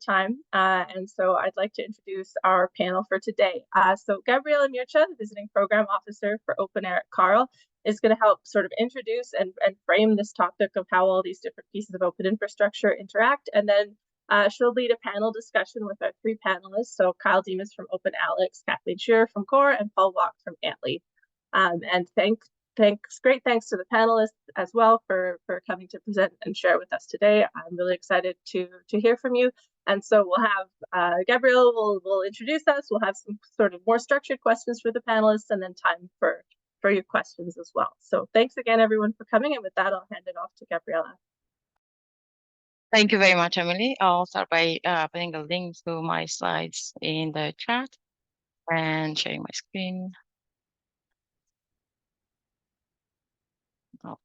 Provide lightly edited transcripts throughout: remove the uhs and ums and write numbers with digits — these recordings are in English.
time. And so I'd like to introduce our panel for today. So Gabriela Mircea, the Visiting Program Officer for OpenAIRE at CARL, is going to help sort of introduce and frame this topic of how all these different pieces of open infrastructure interact. And then she'll lead a panel discussion with our three panelists. So Kyle Demas from OpenAIRE, Kathleen Shearer from COAR, and Paul Walk from Antly. And great thanks to the panelists as well for coming to present and share with us today. I'm really excited to hear from you. And so we'll have Gabrielle will introduce us. We'll have some sort of more structured questions for the panelists, and then time for your questions as well. So thanks again, everyone, for coming. And with that, I'll hand it off to Gabriela. Thank you very much, Emily. I'll start by putting a link to my slides in the chat and sharing my screen. Oh,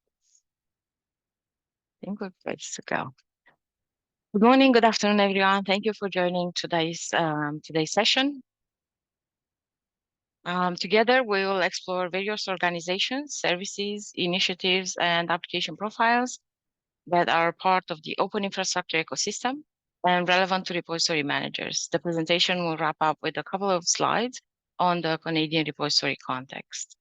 I think we're ready to go. Good morning, good afternoon, everyone. Thank you for joining today's session. Together, we will explore various organizations, services, initiatives, and application profiles that are part of the open infrastructure ecosystem and relevant to repository managers. The presentation will wrap up with a couple of slides on the Canadian repository context.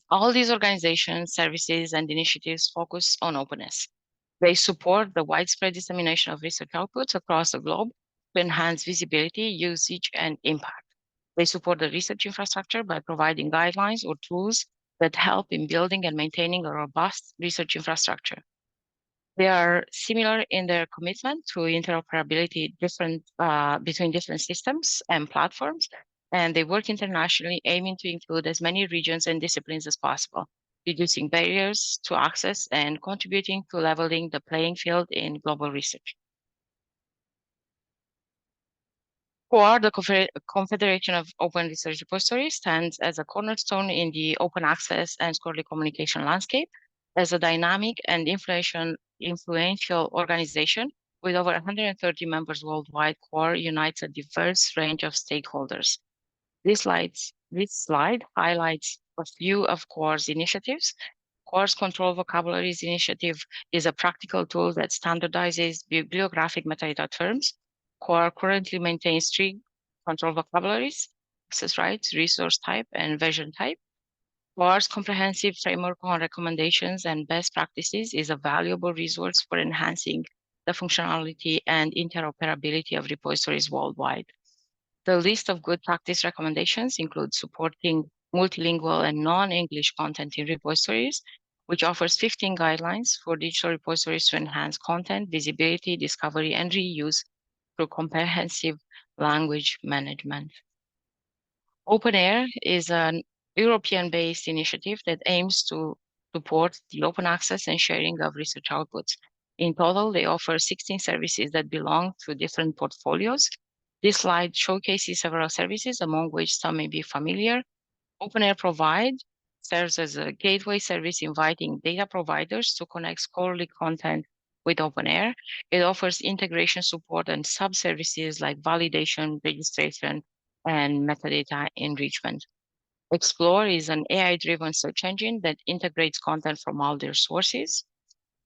All these organizations, services, and initiatives focus on openness. They support the widespread dissemination of research outputs across the globe to enhance visibility, usage, and impact. They support the research infrastructure by providing guidelines or tools that help in building and maintaining a robust research infrastructure. They are similar in their commitment to interoperability between different systems and platforms, and they work internationally, aiming to include as many regions and disciplines as possible, reducing barriers to access and contributing to leveling the playing field in global research. COAR, the Confederation of Open Research Repositories, stands as a cornerstone in the open access and scholarly communication landscape. As a dynamic and influential organization with over 130 members worldwide, COAR unites a diverse range of stakeholders. This slide highlights a few of COAR's initiatives. COAR's Control Vocabularies initiative is a practical tool that standardizes bibliographic metadata terms. COAR currently maintains 3 control vocabularies: access rights, resource type, and version type. COAR's comprehensive framework on recommendations and best practices is a valuable resource for enhancing the functionality and interoperability of repositories worldwide. The list of good practice recommendations includes supporting multilingual and non-English content in repositories, which offers 15 guidelines for digital repositories to enhance content, visibility, discovery, and reuse through comprehensive language management. OpenAIRE is an European-based initiative that aims to support the open access and sharing of research outputs. In total, they offer 16 services that belong to different portfolios. This slide showcases several services, among which some may be familiar. OpenAIRE serves as a gateway service inviting data providers to connect scholarly content with OpenAIRE. It offers integration support and sub-services like validation, registration, and metadata enrichment. Explore is an AI-driven search engine that integrates content from all their sources.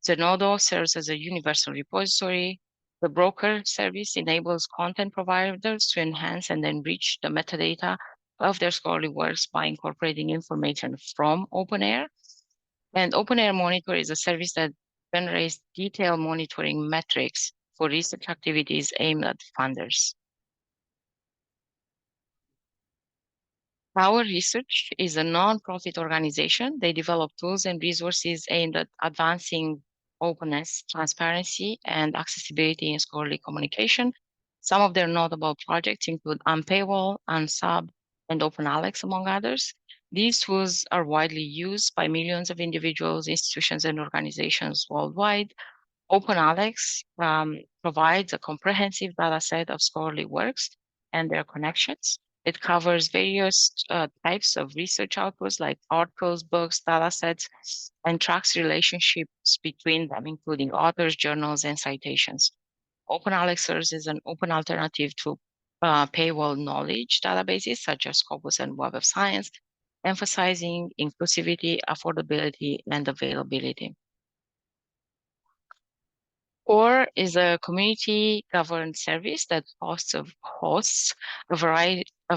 Zenodo serves as a universal repository. The broker service enables content providers to enhance and enrich the metadata of their scholarly works by incorporating information from OpenAIRE. And OpenAIRE Monitor is a service that generates detailed monitoring metrics for research activities aimed at funders. Our Research is a non-profit organization. They develop tools and resources aimed at advancing openness, transparency, and accessibility in scholarly communication. Some of their notable projects include Unpaywall, Unsub, and OpenAlex, among others. These tools are widely used by millions of individuals, institutions, and organizations worldwide. OpenAlex provides a comprehensive data set of scholarly works and their connections. It covers various types of research outputs like articles, books, data sets, and tracks relationships between them, including authors, journals, and citations. OpenAlex serves as an open alternative to paywall knowledge databases such as Scopus and Web of Science, emphasizing inclusivity, affordability, and availability. COAR is a community-governed service that hosts a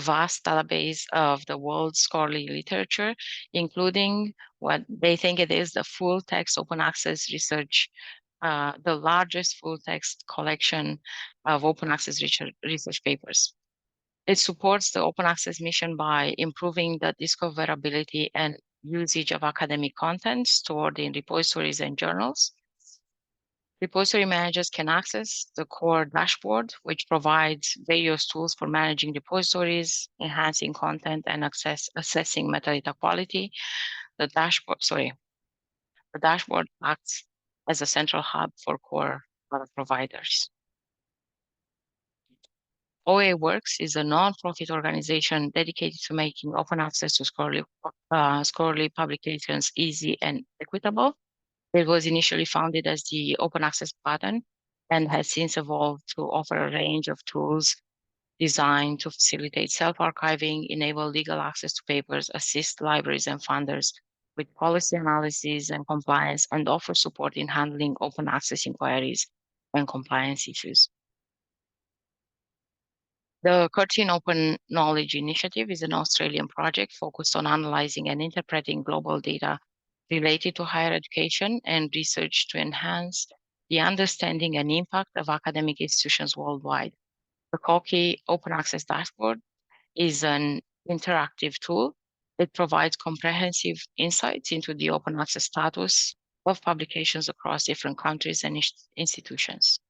vast database of the world's scholarly literature, including what they think it is the full-text open access research, the largest full-text collection of open access research papers. It supports the open access mission by improving the discoverability and usage of academic content stored in repositories and journals. Repository managers can access the COAR dashboard, which provides various tools for managing repositories, enhancing content, and assessing metadata quality. The dashboard acts as a central hub for COAR product providers. OA Works is a non-profit organization dedicated to making open access to scholarly publications easy and equitable. It was initially founded as the Open Access Button and has since evolved to offer a range of tools designed to facilitate self-archiving, enable legal access to papers, assist libraries and funders with policy analysis and compliance, and offer support in handling open access inquiries and compliance issues. The Curtin Open Knowledge Initiative is an Australian project focused on analyzing and interpreting global data related to higher education and research to enhance the understanding and impact of academic institutions worldwide. The COAR Open Access Dashboard is an interactive tool. It provides comprehensive insights into the open access status of publications across different countries and institutions.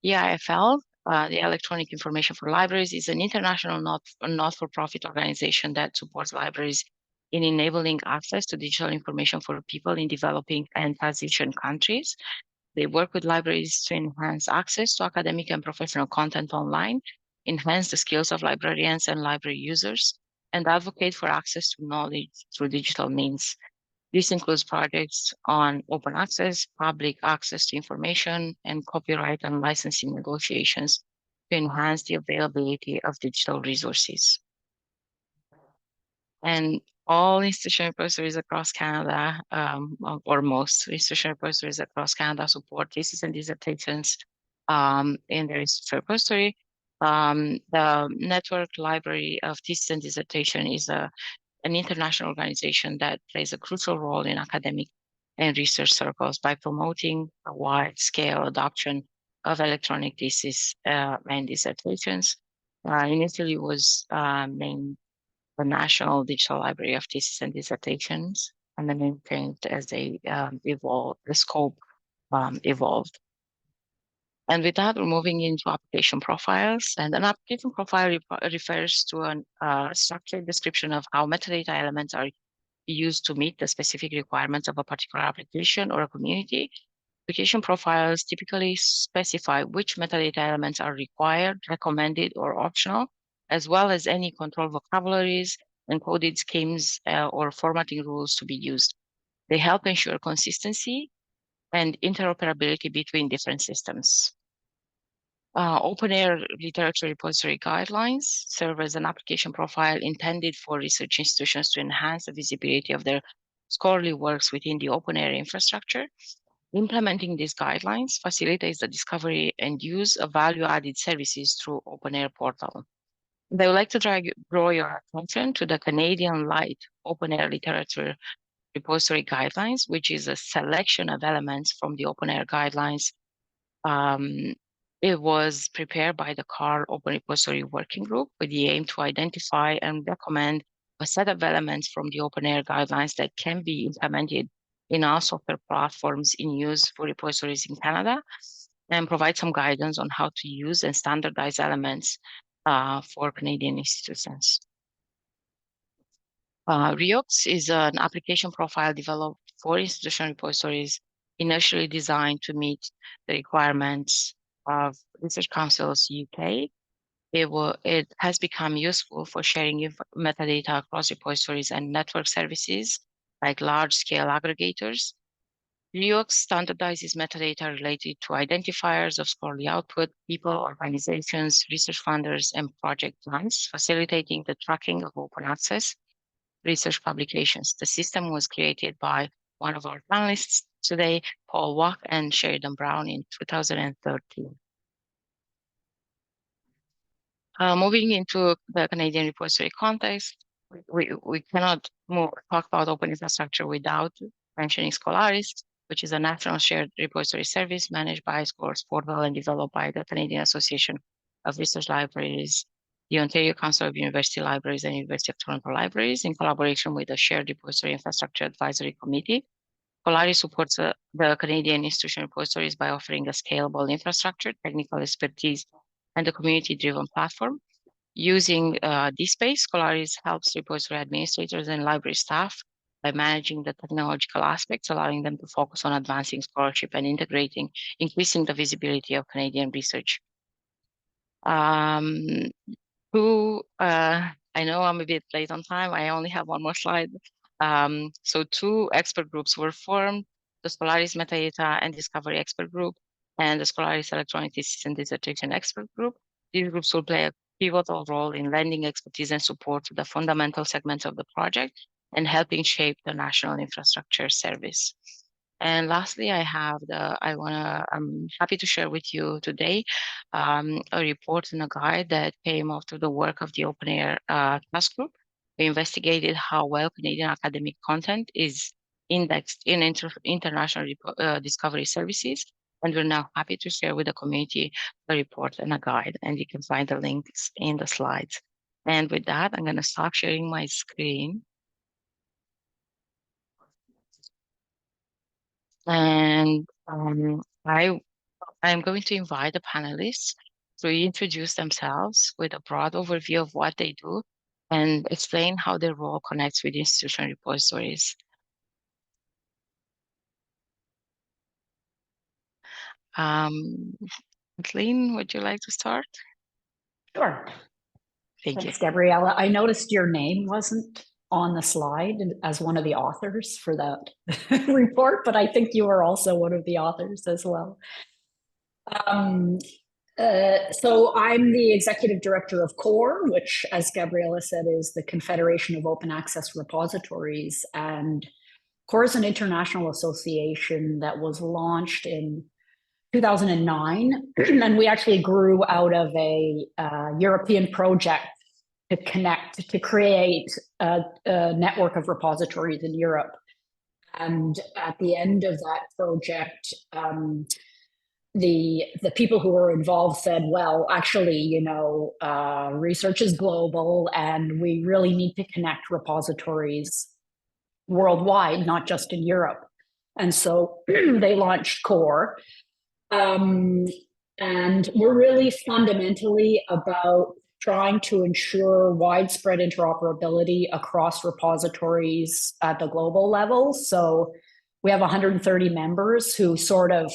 EIFL, the Electronic Information for Libraries, is an international not-for-profit organization that supports libraries in enabling access to digital information for people in developing and transition countries. They work with libraries to enhance access to academic and professional content online, enhance the skills of librarians and library users, and advocate for access to knowledge through digital means. This includes projects on open access, public access to information, and copyright and licensing negotiations to enhance the availability of digital resources. And all institutional repositories across Canada, or most institutional repositories across Canada, support thesis and dissertations in their research repository. The Network Library of Thesis and Dissertation is an international organization that plays a crucial role in academic and research circles by promoting a wide-scale adoption of electronic thesis and dissertations. Initially was named the National Digital Library of Thesis and Dissertations, and the name changed as they evolved, the scope evolved. And with that, we're moving into application profiles. And an application profile refers to a structured description of how metadata elements are used to meet the specific requirements of a particular application or a community. Application profiles typically specify which metadata elements are required, recommended, or optional, as well as any control vocabularies, encoded schemes, or formatting rules to be used. They help ensure consistency and interoperability between different systems. OpenAIRE literature repository guidelines serve as an application profile intended for research institutions to enhance the visibility of their scholarly works within the OpenAIRE infrastructure. Implementing these guidelines facilitates the discovery and use of value-added services through OpenAIRE portal. I would like to draw your attention to the Canadian Light OpenAIRE literature repository guidelines, which is a selection of elements from the OpenAIRE guidelines. It was prepared by the CARL Open Repository Working Group with the aim to identify and recommend a set of elements from the OpenAIRE guidelines that can be implemented in all software platforms in use for repositories in Canada, and provide some guidance on how to use and standardize elements for Canadian institutions. REOX is an application profile developed for institutional repositories, initially designed to meet the requirements of Research Council's UK. It has become useful for sharing metadata across repositories and network services like large-scale aggregators. REOX standardizes metadata related to identifiers of scholarly output, people, organizations, research funders, and project plans, facilitating the tracking of open access research publications. The system was created by one of our panelists, today, Paul Wack and Sheridan Brown in 2013. Moving into the Canadian repository context, we cannot talk about open infrastructure without mentioning Scholaris, which is a national shared repository service managed by COAR's portal and developed by the Canadian Association of Research Libraries, the Ontario Council of University Libraries, and University of Toronto Libraries in collaboration with the Shared Repository Infrastructure Advisory Committee. Scholaris supports the Canadian institutional repositories by offering a scalable infrastructure, technical expertise, and a community-driven platform. Using DSpace, Scholaris helps repository administrators and library staff by managing the technological aspects, allowing them to focus on advancing scholarship and increasing the visibility of Canadian research. I know I'm a bit late on time. I only have one more slide. So two expert groups were formed, the Scholaris Metadata and Discovery Expert Group and the Scholaris Electronic Thesis and Dissertation Expert Group. These groups will play a pivotal role in lending expertise and support to the fundamental segments of the project and helping shape the national infrastructure service. And lastly, I'm happy to share with you today a report and a guide that came after the work of the OpenAIRE task group. We investigated how well Canadian academic content is indexed in international discovery services, and we're now happy to share with the community the report and a guide, and you can find the links in the slides. And with that, I'm going to stop sharing my screen. And I'm going to invite the panelists to introduce themselves with a broad overview of what they do and explain how their role connects with institutional repositories. Kathleen, would you like to start? Sure. Thanks, you. Gabriela. I noticed your name wasn't on the slide as one of the authors for that report, but I think you are also one of the authors as well. So I'm the executive director of COAR, which, as Gabriela said, is the Confederation of Open Access Repositories. And COAR is an international association that was launched in 2009, and we actually grew out of a European project to create a network of repositories in Europe. And at the end of that project, the people who were involved said, well, actually, research is global and we really need to connect repositories worldwide, not just in Europe. And so they launched COAR. And we're really fundamentally about trying to ensure widespread interoperability across repositories at the global level. So we have 130 members who sort of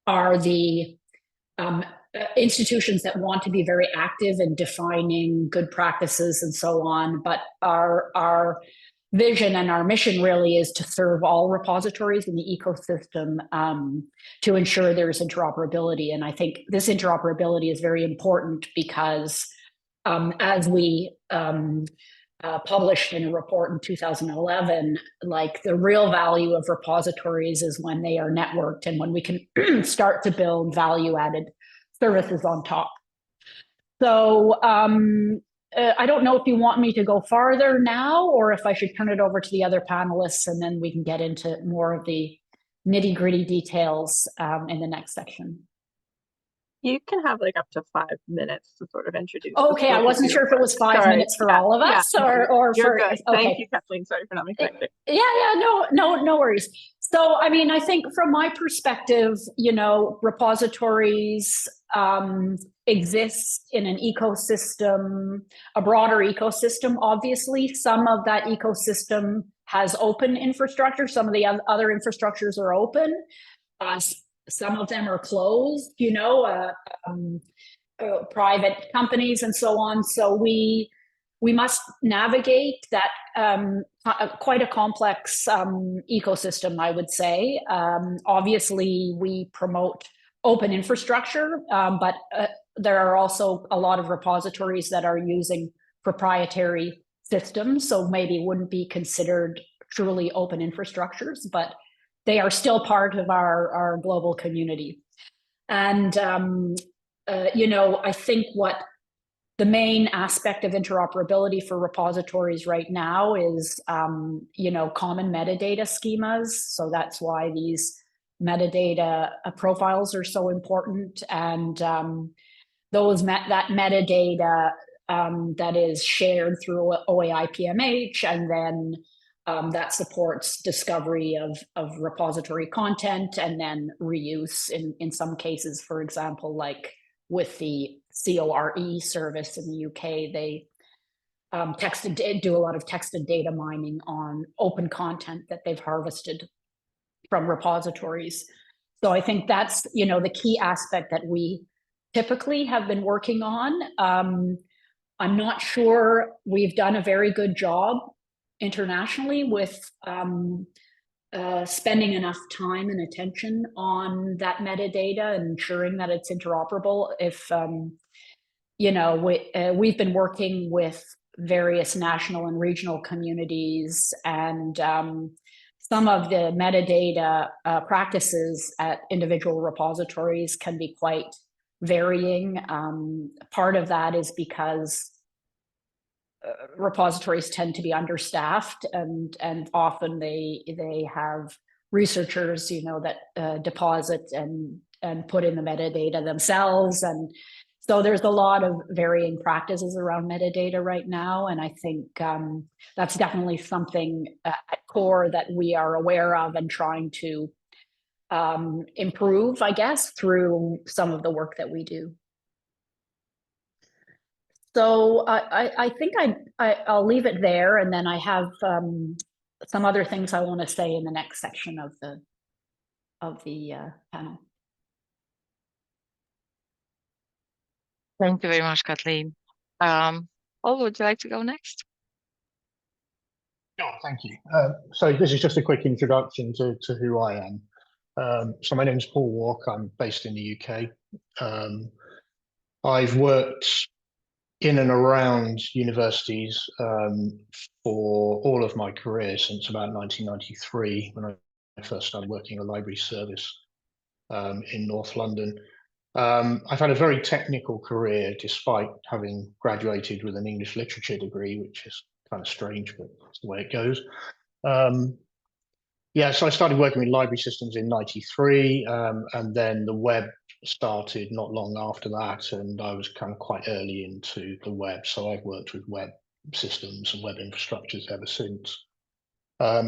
are the institutions that want to be very active in defining good practices and so on. But our vision and our mission really is to serve all repositories in the ecosystem to ensure there's interoperability. And I think this interoperability is very important because as we published in a report in 2011, like the real value of repositories is when they are networked and when we can start to build value-added services on top. So I don't know if you want me to go farther now or if I should turn it over to the other panelists and then we can get into more of the nitty-gritty details in the next section. You can have like up to 5 minutes to sort of introduce. Okay, I wasn't sure if it was 5 minutes for all of us or you're for. Good. Okay. Thank you, Kathleen. Sorry for not making it. No worries. So, I mean, I think from my perspective, repositories exist in an ecosystem, a broader ecosystem. Obviously, some of that ecosystem has open infrastructure. Some of the other infrastructures are open. Some of them are closed, private companies and so on. So we must navigate that quite a complex ecosystem, I would say. Obviously, we promote open infrastructure, but there are also a lot of repositories that are using proprietary systems, so maybe wouldn't be considered truly open infrastructures, but they are still part of our global community. And, I think what the main aspect of interoperability for repositories right now is, common metadata schemas. So that's why these metadata profiles are so important. And that metadata that is shared through OAI-PMH, and then that supports discovery of repository content and then reuse in some cases. For example, like with the COAR service in the UK, they do a lot of text and data mining on open content that they've harvested from repositories. So I think that's, the key aspect that we typically have been working on. I'm not sure we've done a very good job internationally with spending enough time and attention on that metadata and ensuring that it's interoperable. If we've been working with various national and regional communities, and some of the metadata practices at individual repositories can be quite varying. Part of that is because repositories tend to be understaffed, and often they have researchers, that deposit and put in the metadata themselves. And so there's a lot of varying practices around metadata right now. And I think that's definitely something at COAR that we are aware of and trying to improve, I guess, through some of the work that we do. So I think I'll leave it there, and then I have some other things I want to say in the next section of the panel. Thank you very much, Kathleen. Paul, would you like to go next? Oh, thank you. So this is just a quick introduction to who I am. So my name is Paul Walk. I'm based in the UK. I've worked in and around universities for all of my career since about 1993, when I first started working in a library service in North London. I've had a very technical career, despite having graduated with an English literature degree, which is kind of strange, but that's the way it goes. So I started working with library systems in '93, and then the web started not long after that, and I was kind of quite early into the web. So I've worked with web systems and web infrastructures ever since.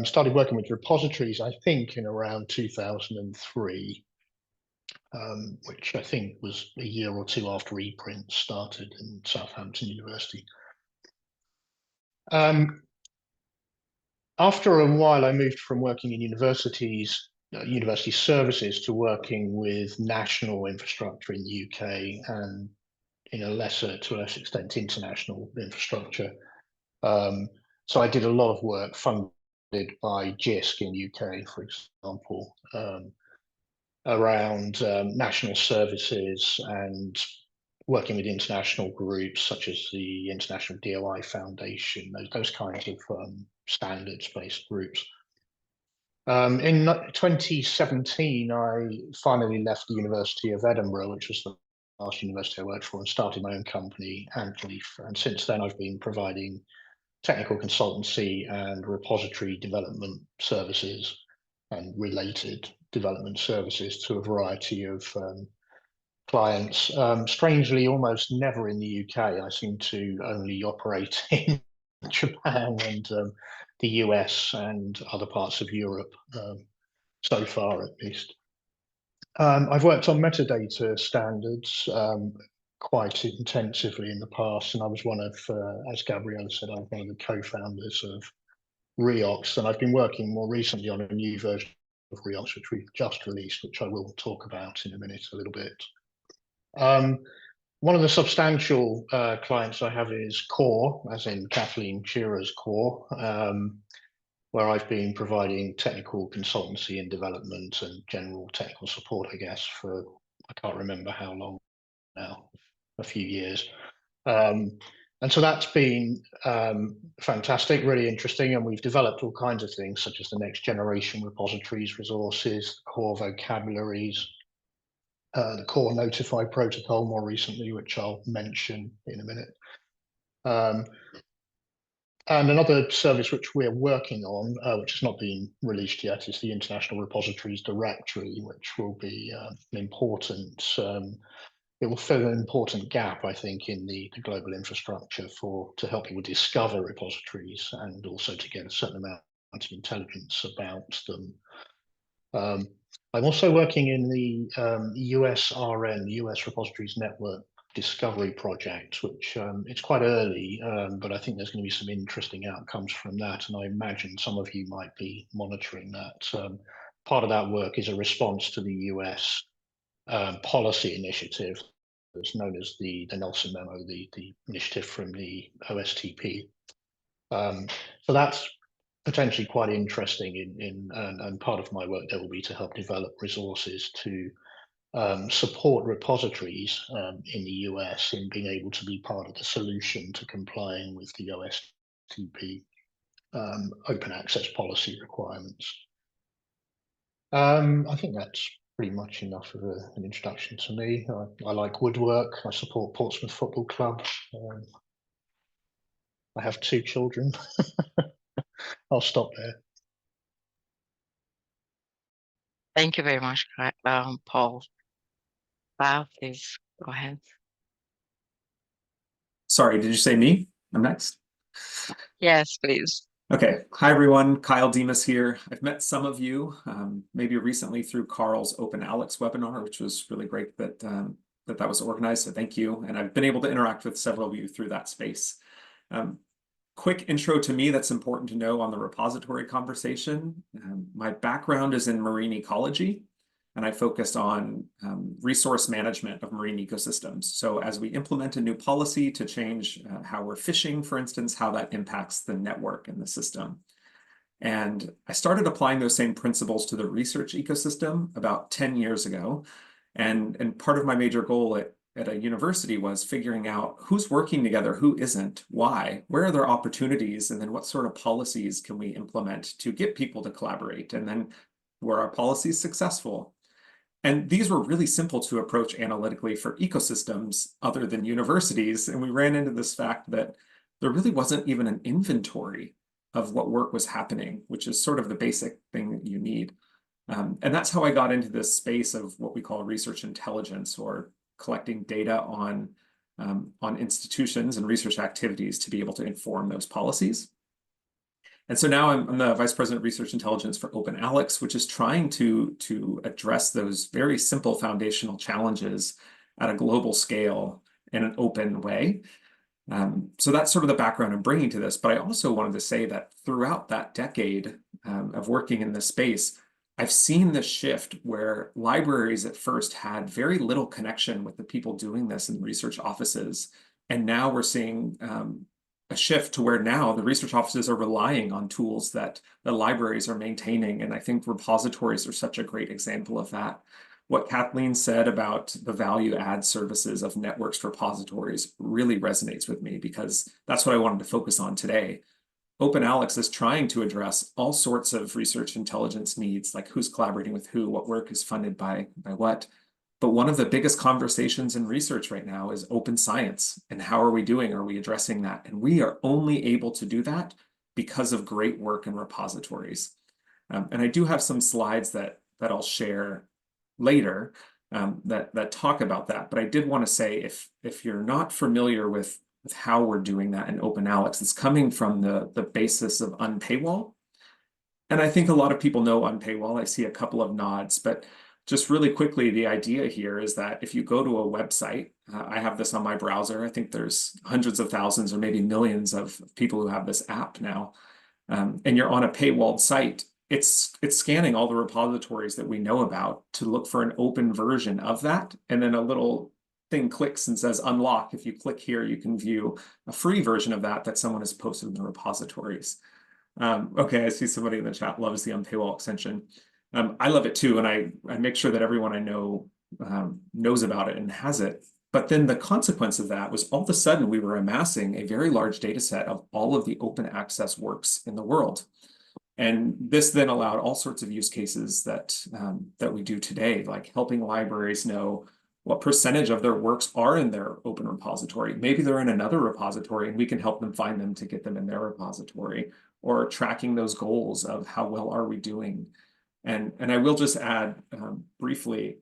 Started working with repositories, I think, in around 2003. Which I think was a year or two after ePrint started in Southampton University. After a while, I moved from working in university services to working with national infrastructure in the UK, and in a to a lesser extent, international infrastructure. So I did a lot of work funded by JISC in the UK, for example, around national services and working with international groups such as the International DOI Foundation, those kinds of standards-based groups. In 2017, I finally left the University of Edinburgh, which was the last university I worked for, and started my own company, Antleaf. And since then, I've been providing technical consultancy and repository development services and related development services to a variety of clients. Strangely, almost never in the UK. I seem to only operate in Japan and the US and other parts of Europe, so far at least. I've worked on metadata standards quite intensively in the past, and I was one of, as Gabriela said, I'm one of the co-founders of Reox, and I've been working more recently on a new version of Reox, which we've just released, which I will talk about in a minute a little bit. One of the substantial clients I have is COAR, as in Kathleen Shearer's COAR, where I've been providing technical consultancy and development and general technical support, I guess, for, I can't remember how long now, a few years. And so that's been fantastic, really interesting. And we've developed all kinds of things, such as the next generation repositories, resources, core vocabularies, the core notify protocol more recently, which I'll mention in a minute. And another service which we're working on, which has not been released yet, is the International Repositories Directory, which will be an important, it will fill an important gap, I think, in the global infrastructure to help people discover repositories and also to get a certain amount of intelligence about them. I'm also working in the USRN, US Repositories Network Discovery Project, which it's quite early, but I think there's going to be some interesting outcomes from that. And I imagine some of you might be monitoring that. Part of that work is a response to the US policy initiative that's known as the Nelson Memo, the initiative from the OSTP. So that's potentially quite interesting and part of my work there will be to help develop resources to support repositories in the US in being able to be part of the solution to complying with the OSTP open access policy requirements. I think that's pretty much enough of an introduction to me. I like woodwork. I support Portsmouth Football Club. I have 2 children. I'll stop there. Thank you very much, Paul. Wow, please go ahead. Sorry, did you say me? I'm next. Yes, please. Okay. Hi, everyone. Kyle Demas here. I've met some of you maybe recently through Carl's OpenAIRE webinar, which was really great that that was organized. So thank you. And I've been able to interact with several of you through that space. Quick intro to me that's important to know on the repository conversation. My background is in marine ecology, and I focused on resource management of marine ecosystems. So as we implement a new policy to change how we're fishing, for instance, how that impacts the network and the system. And I started applying those same principles to the research ecosystem about 10 years ago. And part of my major goal at a university was figuring out who's working together, who isn't, why, where are there opportunities, and then what sort of policies can we implement to get people to collaborate, and then were our policies successful? And these were really simple to approach analytically for ecosystems other than universities. And we ran into this fact that there really wasn't even an inventory of what work was happening, which is sort of the basic thing that you need. And that's how I got into this space of what we call research intelligence, or collecting data on institutions and research activities to be able to inform those policies. And so now I'm the Vice President of Research Intelligence for OpenAIRE, which is trying to address those very simple foundational challenges at a global scale in an open way. So that's sort of the background I'm bringing to this. But I also wanted to say that throughout that decade of working in this space, I've seen this shift where libraries at first had very little connection with the people doing this in research offices. And now we're seeing a shift to where now the research offices are relying on tools that the libraries are maintaining. And I think repositories are such a great example of that. What Kathleen said about the value add services of networks repositories really resonates with me, because that's what I wanted to focus on today. OpenAIRE is trying to address all sorts of research intelligence needs, like who's collaborating with who, what work is funded by what. But one of the biggest conversations in research right now is open science. And how are we doing? Are we addressing that? And we are only able to do that because of great work in repositories. And I do have some slides that I'll share later that talk about that. But I did want to say, if you're not familiar with how we're doing that in OpenAIRE, it's coming from the basis of unpaywall. And I think a lot of people know unpaywall. I see a couple of nods, but just really quickly, the idea here is that if you go to a website, I have this on my browser. I think there's hundreds of thousands or maybe millions of people who have this app now. And you're on a paywalled site, it's scanning all the repositories that we know about to look for an open version of that. And then a little thing clicks and says unlock. If you click here, you can view a free version of that someone has posted in the repositories. Okay, I see somebody in the chat loves the unpaywall extension. I love it too, and I make sure that everyone I know knows about it and has it. But then the consequence of that was all of a sudden we were amassing a very large data set of all of the open access works in the world. And this then allowed all sorts of use cases that we do today, like helping libraries know what percentage of their works are in their open repository. Maybe they're in another repository and we can help them find them to get them in their repository, or tracking those goals of how well are we doing. And I will just add briefly,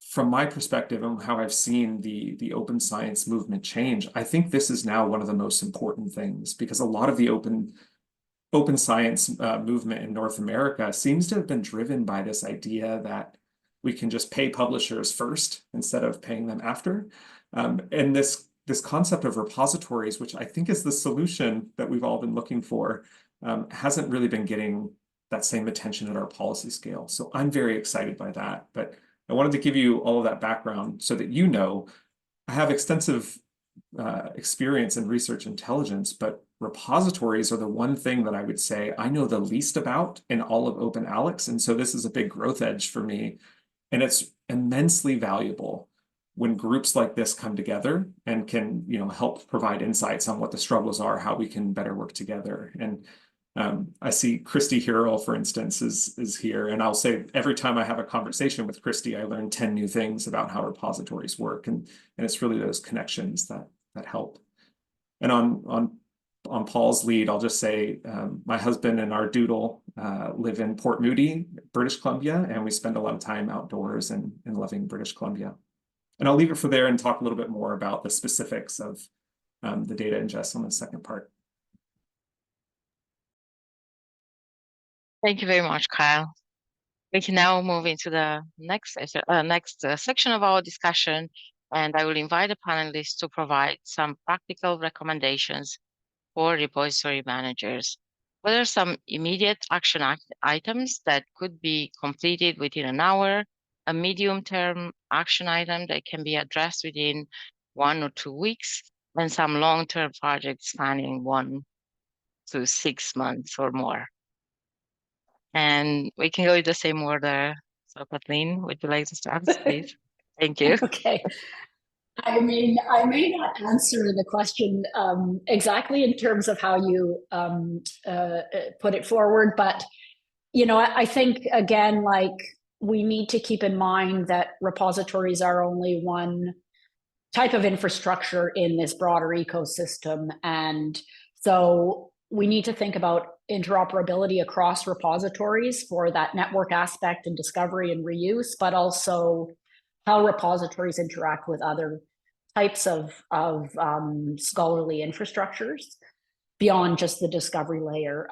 from my perspective and how I've seen the open science movement change, I think this is now one of the most important things, because a lot of the open science movement in North America seems to have been driven by this idea that we can just pay publishers first instead of paying them after. And this concept of repositories, which I think is the solution that we've all been looking for, hasn't really been getting that same attention at our policy scale. So I'm very excited by that. But I wanted to give you all of that background so that you know I have extensive experience in research intelligence, but repositories are the one thing that I would say I know the least about in all of OpenALEX. And so this is a big growth edge for me. And it's immensely valuable when groups like this come together and can, help provide insights on what the struggles are, how we can better work together. And I see Christy Hero, for instance, is here. And I'll say every time I have a conversation with Christy, I learn 10 new things about how repositories work. And it's really those connections that help. And on Paul's lead, I'll just say my husband and our doodle live in Port Moody, British Columbia, and we spend a lot of time outdoors and loving British Columbia. And I'll leave it for there and talk a little bit more about the specifics of the data ingest on the second part. Thank you very much, Kyle. We can now move into the next section of our discussion, and I will invite the panelists to provide some practical recommendations for repository managers. What are some immediate action items that could be completed within an hour, a medium-term action item that can be addressed within 1 or 2 weeks, and some long-term projects spanning 1 to 6 months or more? And we can go in the same order. So Kathleen, would you like to start, please? Thank you. Okay. I mean, I may not answer the question exactly in terms of how you put it forward, but, I think, again, like, we need to keep in mind that repositories are only one type of infrastructure in this broader ecosystem. And so we need to think about interoperability across repositories for that network aspect and discovery and reuse, but also how repositories interact with other types of scholarly infrastructures beyond just the discovery layer.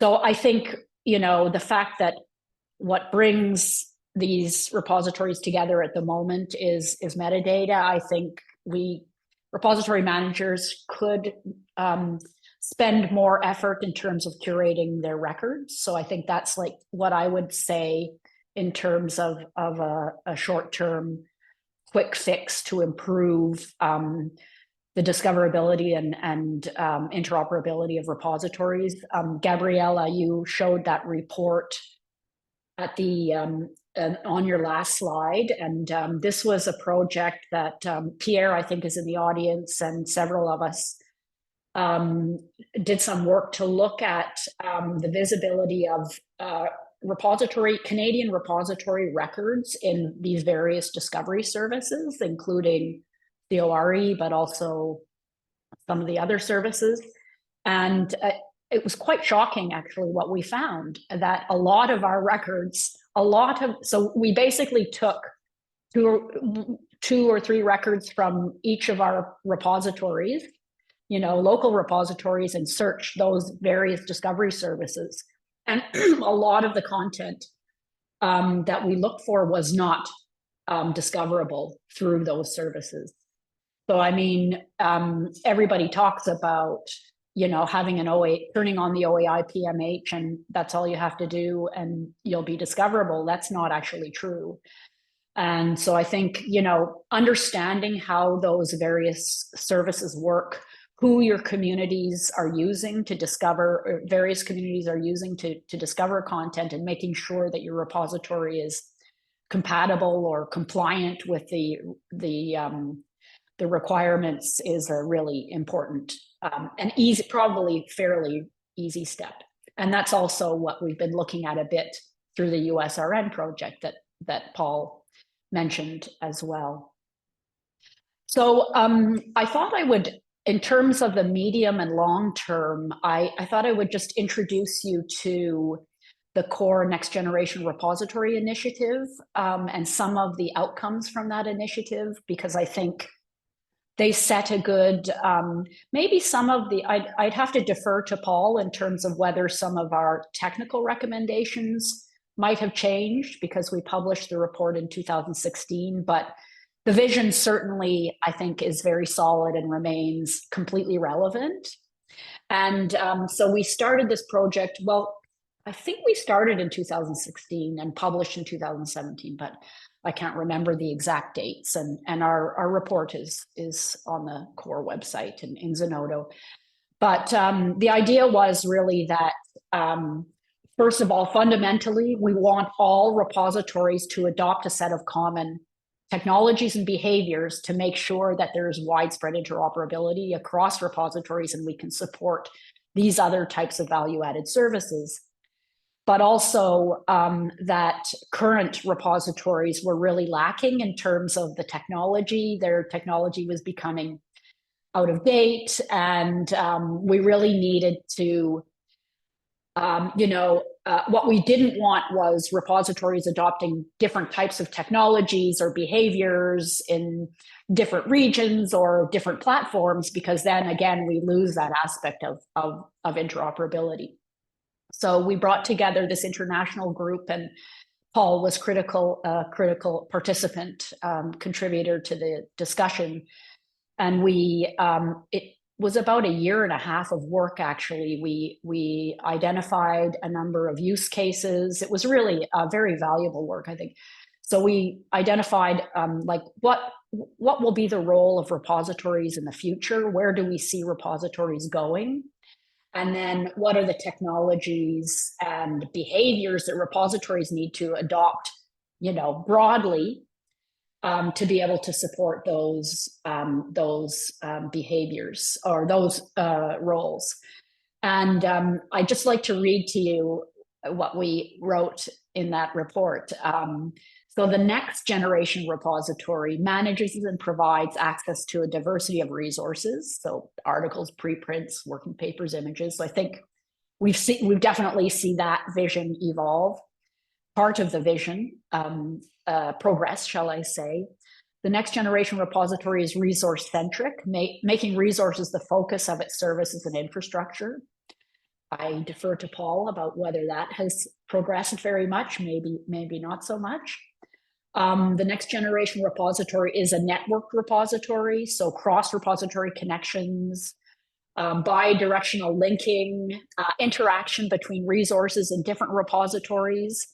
So I think, the fact that what brings these repositories together at the moment is metadata. I think repository managers could spend more effort in terms of curating their records. So I think that's like what I would say in terms of a short-term quick fix to improve the discoverability and interoperability of repositories. Gabriela, you showed that report at the on your last slide, and this was a project that Pierre, I think, is in the audience, and several of us did some work to look at the visibility of Canadian repository records in these various discovery services, including COAR, but also some of the other services. And it was quite shocking, actually, what we found, that a lot of our records, so we basically took two or three records from each of our repositories, local repositories, and searched those various discovery services. And a lot of the content that we looked for was not discoverable through those services. So, I mean, everybody talks about, having turning on the OAI PMH, and that's all you have to do and you'll be discoverable. That's not actually true. And so I think, understanding how those various services work, who your communities are using to discover, or various communities are using to discover content, and making sure that your repository is compatible or compliant with the requirements is a really important and easy, probably fairly easy step. And that's also what we've been looking at a bit through the USRN project that Paul mentioned as well. So I thought I would, in terms of the medium and long term, I thought I would just introduce you to the COAR Next Generation Repository Initiative and some of the outcomes from that initiative, because I think they set a good, maybe some of the, I'd have to defer to Paul in terms of whether some of our technical recommendations might have changed because we published the report in 2016, but the vision certainly, I think, is very solid and remains completely relevant. And so we started this project, well, I think we started in 2016 and published in 2017, but I can't remember the exact dates. And our report is on the COAR website in Zenodo. But the idea was really that, first of all, fundamentally, we want all repositories to adopt a set of common technologies and behaviors to make sure that there is widespread interoperability across repositories and we can support these other types of value-added services. But also that current repositories were really lacking in terms of the technology. Their technology was becoming out of date, and we really needed to, what we didn't want was repositories adopting different types of technologies or behaviors in different regions or different platforms, because then again, we lose that aspect of interoperability. So we brought together this international group, and Paul was critical participant, contributor to the discussion. And it was about 1.5 years of work, actually. We identified a number of use cases. It was really very valuable work, I think. So we identified like what will be the role of repositories in the future? Where do we see repositories going? And then what are the technologies and behaviors that repositories need to adopt, broadly to be able to support those behaviors or those roles. And I'd just like to read to you what we wrote in that report. So the next generation repository manages and provides access to a diversity of resources. So articles, preprints, working papers, images. So I think we've definitely seen that vision evolve. Part of the vision, progress, shall I say. The next generation repository is resource-centric, making resources the focus of its services and infrastructure. I defer to Paul about whether that has progressed very much, maybe not so much. The next generation repository is a networked repository, so cross-repository connections, bi-directional linking, interaction between resources in different repositories.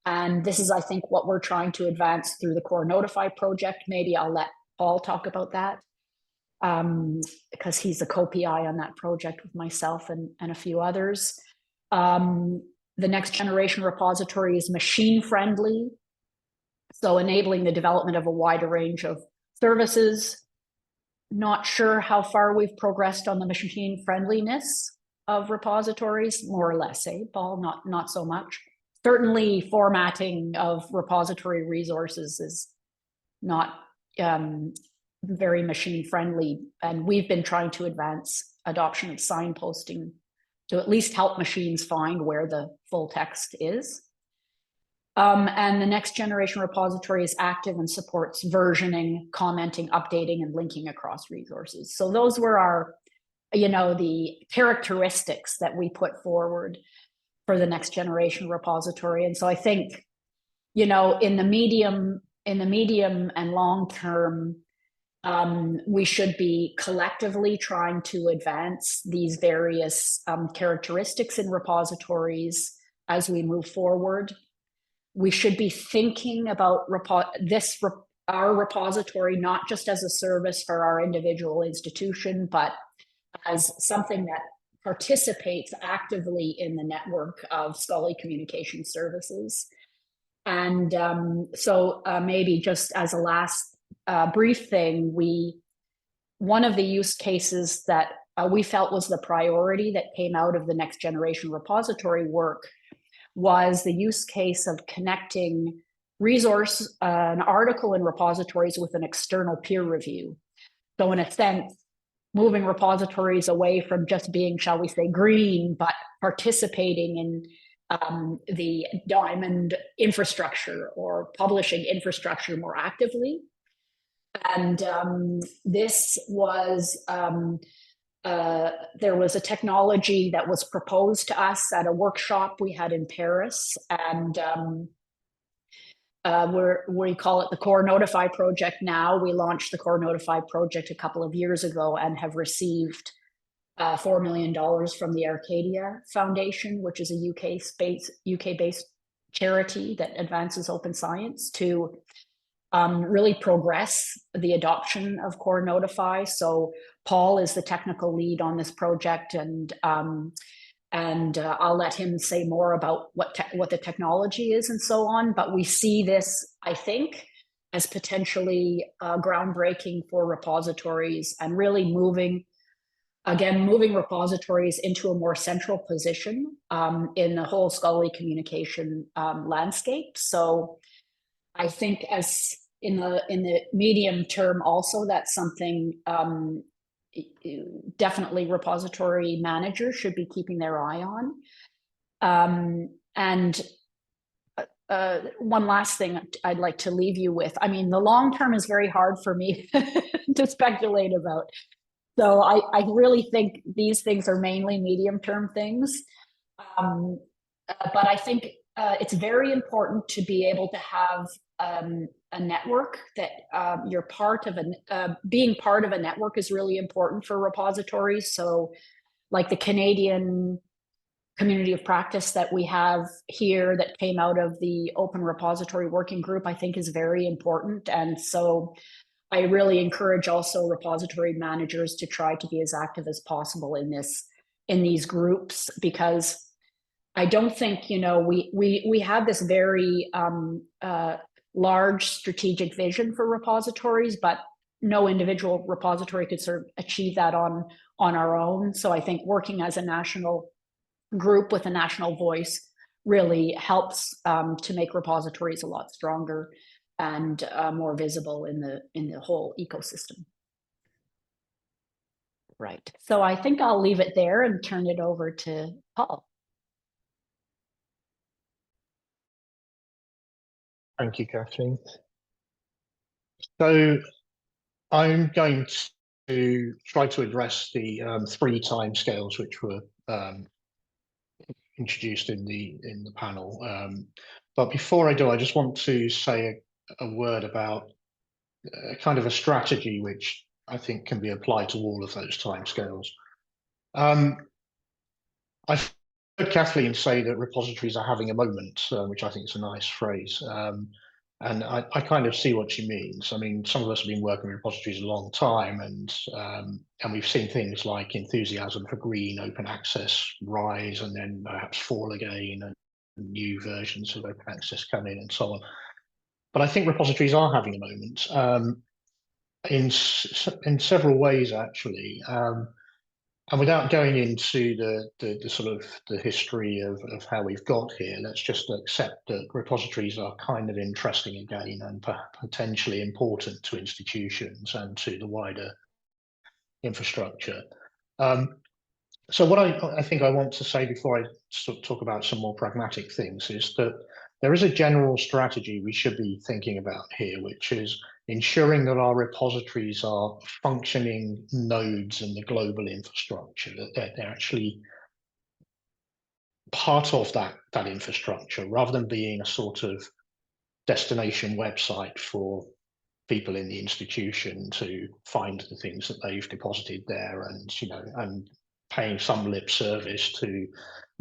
And this is, I think, what we're trying to advance through the COAR Notify project. Maybe I'll let Paul talk about that because he's a co-PI on that project with myself and a few others. The next generation repository is machine-friendly, so enabling the development of a wider range of services. Not sure how far we've progressed on the machine friendliness of repositories, more or less, Paul? Not so much. Certainly formatting of repository resources is not very machine friendly. And we've been trying to advance adoption of signposting to at least help machines find where the full text is. And the next generation repository is active and supports versioning, commenting, updating, and linking across resources. So those were our, the characteristics that we put forward for the next generation repository. And so I think, in the medium and long term, we should be collectively trying to advance these various characteristics in repositories as we move forward. We should be thinking about our repository not just as a service for our individual institution, but as something that participates actively in the network of scholarly communication services. And so maybe just as a last brief thing, one of the use cases that we felt was the priority that came out of the next generation repository work was the use case of connecting an article in repositories with an external peer review. So in a sense, moving repositories away from just being, shall we say, green, but participating in the Diamond infrastructure or publishing infrastructure more actively. And this was, there was a technology that was proposed to us at a workshop we had in Paris, and we call it the COAR Notify project now. We launched the COAR Notify project a couple of years ago and have received $4 million from the Arcadia Foundation, which is a UK-based charity that advances open science, to really progress the adoption of COAR Notify. So Paul is the technical lead on this project, and I'll let him say more about what the technology is and so on. But we see this, I think, as potentially groundbreaking for repositories and really moving repositories into a more central position in the whole scholarly communication landscape. So I think as in the medium term also, that's something definitely repository managers should be keeping their eye on. And one last thing I'd like to leave you with. I mean, the long term is very hard for me to speculate about. So I really think these things are mainly medium term things. But I think it's very important to be able to have a network that you're part of. Being part of a network is really important for repositories. So like the Canadian community of practice that we have here that came out of the Open Repository Working Group, I think is very important. And so I really encourage also repository managers to try to be as active as possible in these groups, because I don't think, we have this very large strategic vision for repositories, but no individual repository could sort of achieve that on our own. So I think working as a national group with a national voice really helps to make repositories a lot stronger and more visible in the whole ecosystem. Right. So I think I'll leave it there and turn it over to Paul. Thank you, Kathleen. So I'm going to try to address the 3 timescales which were introduced in the panel. But before I do, I just want to say a word about kind of a strategy which I think can be applied to all of those timescales. I've heard Kathleen say that repositories are having a moment, which I think is a nice phrase. And I kind of see what she means. I mean, some of us have been working with repositories a long time, and we've seen things like enthusiasm for green open access rise and then perhaps fall again, and new versions of open access come in and so on. But I think repositories are having a moment in several ways, actually. And without going into the sort of the history of how we've got here, let's just accept that repositories are kind of interesting again and potentially important to institutions and to the wider infrastructure. So what I think I want to say before I sort of talk about some more pragmatic things is that there is a general strategy we should be thinking about here, which is ensuring that our repositories are functioning nodes in the global infrastructure, that they're actually part of that infrastructure, rather than being a sort of destination website for people in the institution to find the things that they've deposited there, and paying some lip service to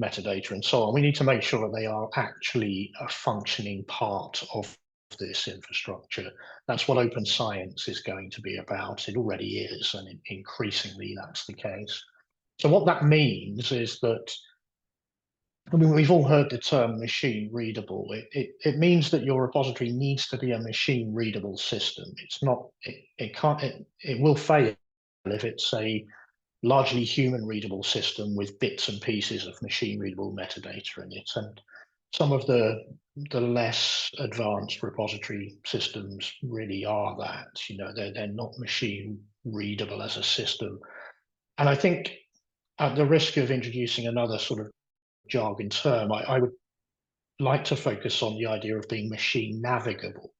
metadata and so on. We need to make sure that they are actually a functioning part of this infrastructure. That's what open science is going to be about. It already is, and increasingly that's the case. So what that means is that I mean, we've all heard the term machine readable. It means that your repository needs to be a machine readable system. It's not, it will fail if it's a largely human readable system with bits and pieces of machine readable metadata in it. And some of the less advanced repository systems really are that, you know, they're not machine readable as a system. And I think at the risk of introducing another sort of jargon term, I would like to focus on the idea of being machine navigable.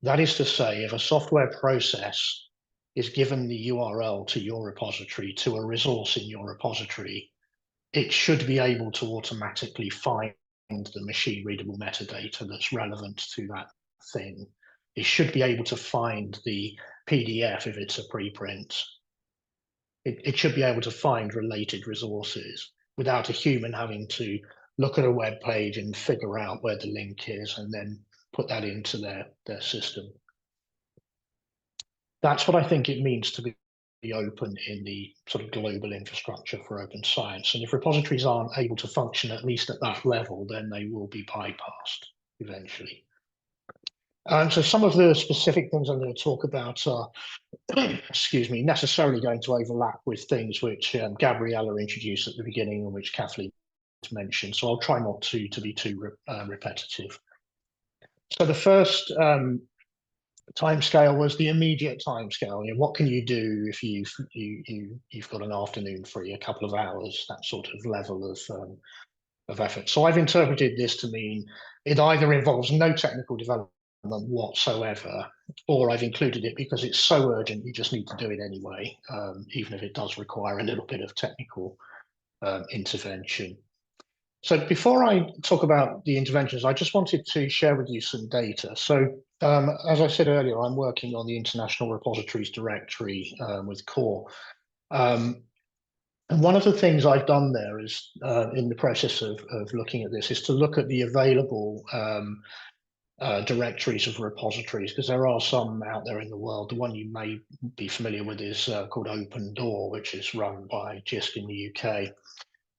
That is to say, if a software process is given the URL to your repository, to a resource in your repository, it should be able to automatically find the machine readable metadata that's relevant to that thing. It should be able to find the PDF if it's a preprint. It should be able to find related resources without a human having to look at a web page and figure out where the link is and then put that into their system. That's what I think it means to be open in the sort of global infrastructure for open science. And if repositories aren't able to function at least at that level, then they will be bypassed eventually. So some of the specific things I'm going to talk about are, excuse me, necessarily going to overlap with things which Gabriela introduced at the beginning and which Kathleen mentioned. So I'll try not to be too repetitive. So the first timescale was the immediate timescale. You know, what can you do if you've got an afternoon free, a couple of hours, that sort of level of effort. So I've interpreted this to mean it either involves no technical development whatsoever, or I've included it because it's so urgent you just need to do it anyway, even if it does require a little bit of technical intervention. So before I talk about the interventions, I just wanted to share with you some data. So as I said earlier, I'm working on the International Repositories Directory with COAR. And one of the things I've done there is, in the process of looking at this, is to look at the available directories of repositories, because there are some out there in the world. The one you may be familiar with is called OpenDoor, which is run by JISC in the UK.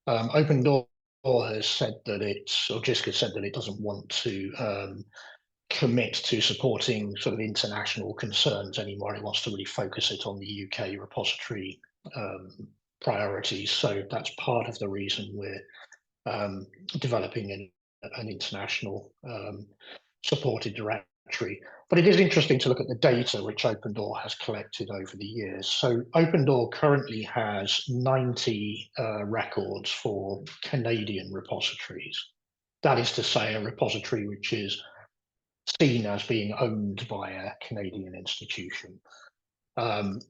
OpenDoor has said that JISC has said that it doesn't want to commit to supporting sort of international concerns anymore. It wants to really focus it on the UK repository priorities. So that's part of the reason we're developing an international supported directory. But it is interesting to look at the data which OpenDoor has collected over the years. So OpenDoor currently has 90 records for Canadian repositories. That is to say, a repository which is seen as being owned by a Canadian institution. And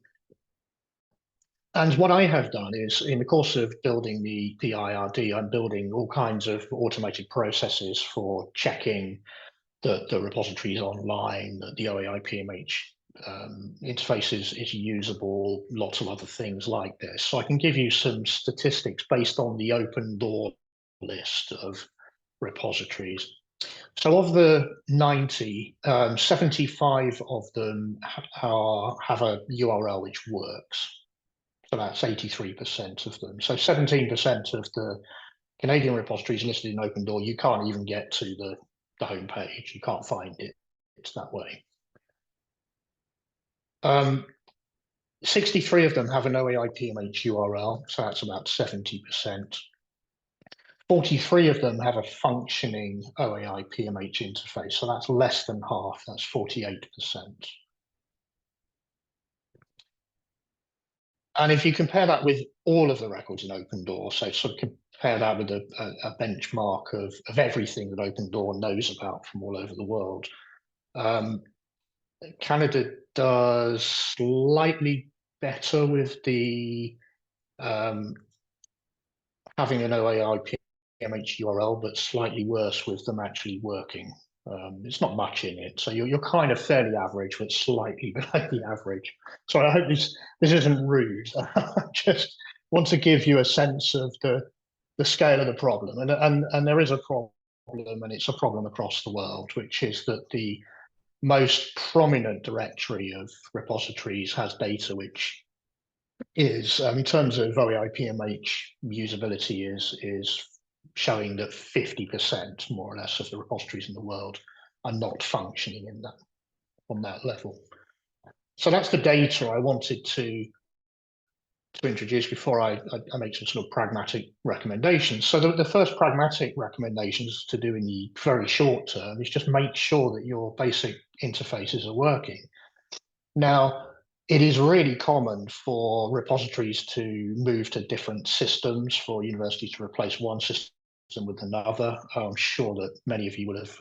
what I have done is, in the course of building the IRD, I'm building all kinds of automated processes for checking that the repository is online, that the OAI PMH interface is usable, lots of other things like this. So I can give you some statistics based on the OpenDoor list of repositories. So of the 90, 75 of them have a URL which works. So that's 83% of them. So 17% of the Canadian repositories listed in OpenDoor, you can't even get to the home page. You can't find it. It's that way. 63 of them have an OAI PMH URL, so that's about 70%. 43 of them have a functioning OAI PMH interface, so that's less than half, that's 48%. And if you compare that with all of the records in OpenDoor, so sort of compare that with a benchmark of everything that OpenDoor knows about from all over the world, Canada does slightly better with the having an OAI PMH URL, but slightly worse with them actually working. It's not much in it, so you're kind of fairly average, but slightly below the average. So I hope this isn't rude. I just want to give you a sense of the scale of the problem, and there is a problem, and it's a problem across the world, which is that the most prominent directory of repositories has data which is, in terms of OAI PMH usability, is showing that 50% more or less of the repositories in the world are not functioning in that on that level. So that's the data I wanted to introduce before I make some sort of pragmatic recommendations. So the first pragmatic recommendations to do in the very short term is just make sure that your basic interfaces are working. Now, it is really common for repositories to move to different systems, for universities to replace one system with another. I'm sure that many of you will have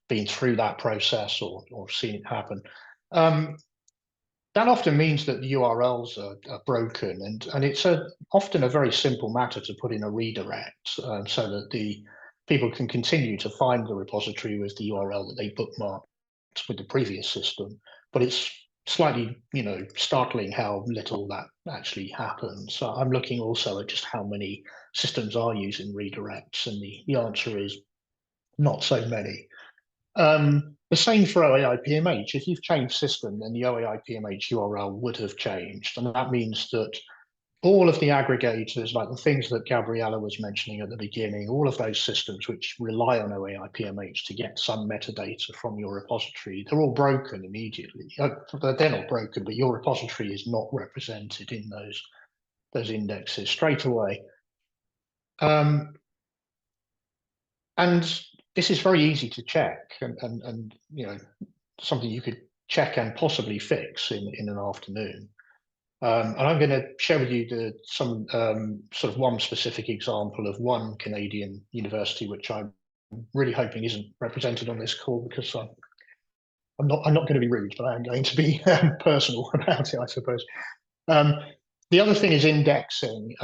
been through that process or seen it happen. That often means that the URLs are broken, and it's often a very simple matter to put in a redirect so that the people can continue to find the repository with the URL that they bookmarked with the previous system. But it's slightly, startling how little that actually happens. So I'm looking also at just how many systems are using redirects, and the answer is not so many. The same for OAI-PMH. If you've changed system, then the OAI-PMH URL would have changed. And that means that all of the aggregators, like the things that Gabriela was mentioning at the beginning, all of those systems which rely on OAI-PMH to get some metadata from your repository, they're all broken immediately. They're not broken, but your repository is not represented in those indexes straight away. And this is very easy to check, and something you could check and possibly fix in an afternoon. And I'm going to share with you some sort of one specific example of one Canadian university, which I'm really hoping isn't represented on this call, because I'm not going to be rude, but I am going to be personal about it, I suppose. The other thing is indexing.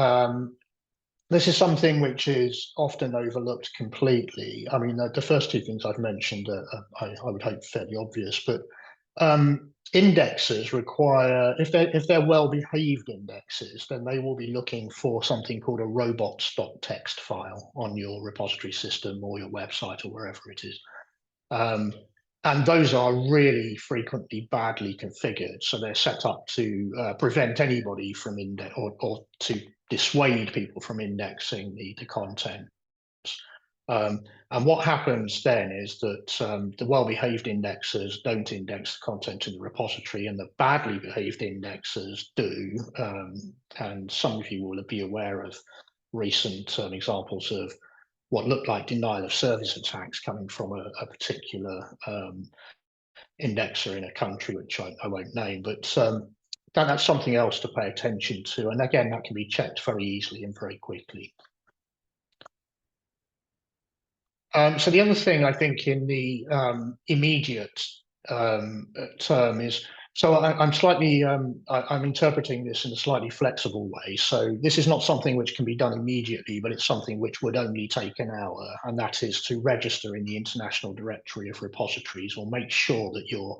This is something which is often overlooked completely. I mean, the first two things I've mentioned are, I would hope, fairly obvious, but indexes require, if they're well-behaved indexes, then they will be looking for something called a robots.txt file on your repository system or your website or wherever it is. And those are really frequently badly configured. So they're set up to prevent anybody from index or to dissuade people from indexing the content. And what happens then is that the well-behaved indexers don't index the content in the repository, and the badly behaved indexers do. And some of you will be aware of recent examples of what looked like denial of service attacks coming from a particular indexer in a country which I won't name, but that's something else to pay attention to. And again, that can be checked very easily and very quickly. So the other thing I think in the immediate term is, so I'm slightly, I'm interpreting this in a slightly flexible way. So this is not something which can be done immediately, but it's something which would only take an hour, and that is to register in the International Directory of Repositories, or make sure that your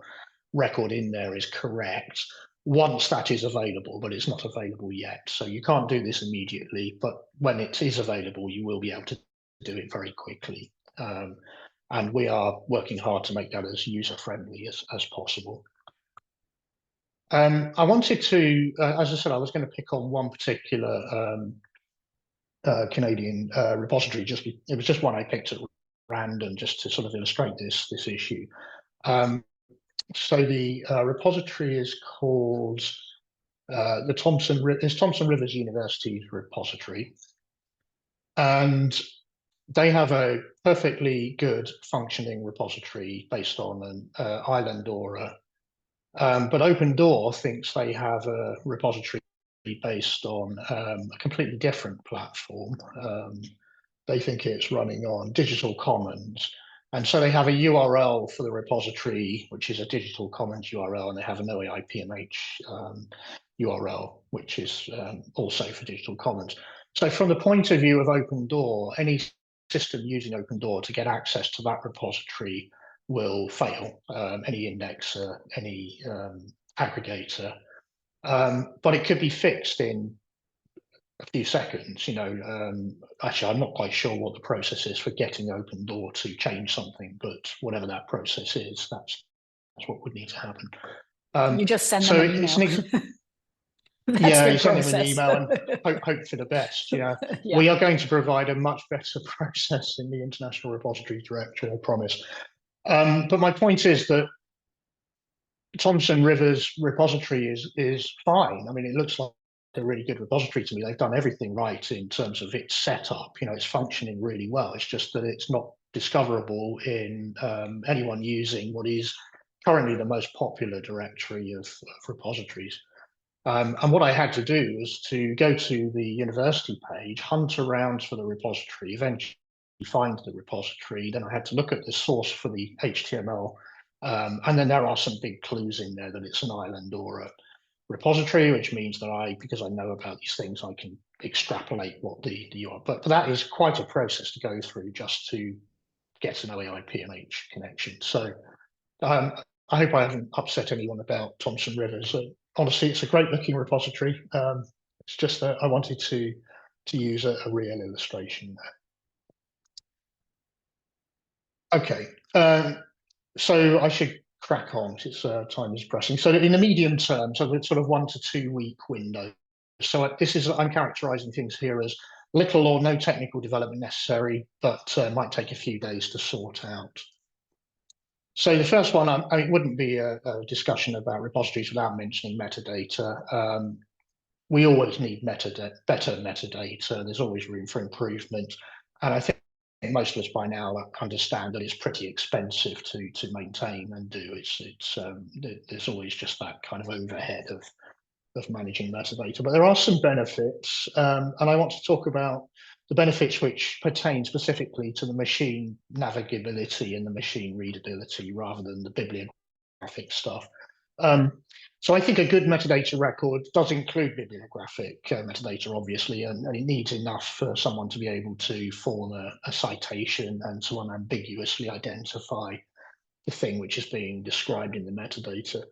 record in there is correct once that is available, but it's not available yet. So you can't do this immediately, but when it is available, you will be able to do it very quickly. And we are working hard to make that as user-friendly as possible. I wanted to, as I said, I was going to pick on one particular Canadian repository. It was just one I picked at random, just to sort of illustrate this issue. So the repository is called the Thompson Rivers University repository, and they have a perfectly good functioning repository based on an island DORA. But Open Door thinks they have a repository based on a completely different platform. They think it's running on Digital Commons. And so they have a URL for the repository, which is a Digital Commons URL, and they have an OAI-PMH URL, which is also for Digital Commons. So from the point of view of Open Door, any system using Open Door to get access to that repository will fail, any indexer, any aggregator, but it could be fixed in a few seconds. Actually, I'm not quite sure what the process is for getting Open Door to change something, but whatever that process is, that's what would need to happen. You just send them an email. Yeah, the you send them an process. email and hope for the best. Yeah. Yeah. We are going to provide a much better process in the International Repository Directory, I promise. But my point is that Thomson Rivers repository is fine. I mean, it looks like a really good repository to me. They've done everything right in terms of its setup. You know, it's functioning really well. It's just that it's not discoverable in anyone using what is currently the most popular directory of repositories. And what I had to do was to go to the university page, hunt around for the repository, eventually find the repository. Then I had to look at the source for the HTML. And then there are some big clues in there that it's an island or a repository, which means that because I know about these things, I can extrapolate what the URL. But that is quite a process to go through just to get an OAI-PMH connection. So I hope I haven't upset anyone about Thomson Rivers. Honestly, it's a great looking repository. It's just that I wanted to use a real illustration there. Okay, so I should crack on. It's time is pressing. So in the medium term, so the sort of 1 to 2 week window. So I'm characterizing things here as little or no technical development necessary, but might take a few days to sort out. So the first one, it wouldn't be a discussion about repositories without mentioning metadata. We always need better metadata. There's always room for improvement. And I think most of us by now understand that it's pretty expensive to maintain and do. There's always just that kind of overhead of managing metadata. But there are some benefits, and I want to talk about the benefits which pertain specifically to the machine navigability and the machine readability rather than the bibliographic stuff. So I think a good metadata record does include bibliographic metadata, obviously, and it needs enough for someone to be able to form a citation and to unambiguously identify the thing which is being described in the metadata.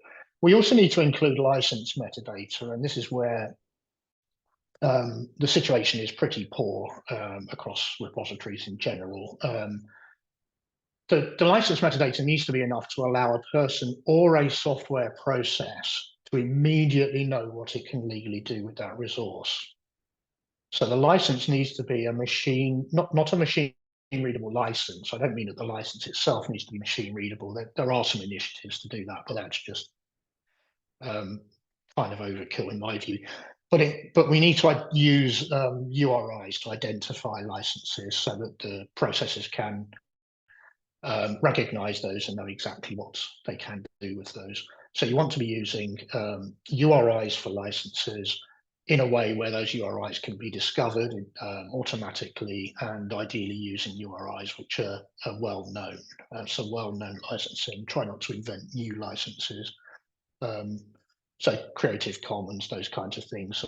We also need to include license metadata, and this is where the situation is pretty poor across repositories in general. The license metadata needs to be enough to allow a person or a software process to immediately know what it can legally do with that resource. So the license needs to be a machine, not a machine readable license. I don't mean that the license itself needs to be machine readable. There are some initiatives to do that, but that's just kind of overkill in my view. But we need to use URIs to identify licenses so that the processes can recognize those and know exactly what they can do with those. So you want to be using URIs for licenses in a way where those URIs can be discovered automatically, and ideally using URIs which are well known. So well-known licensing, try not to invent new licenses. So Creative Commons, those kinds of things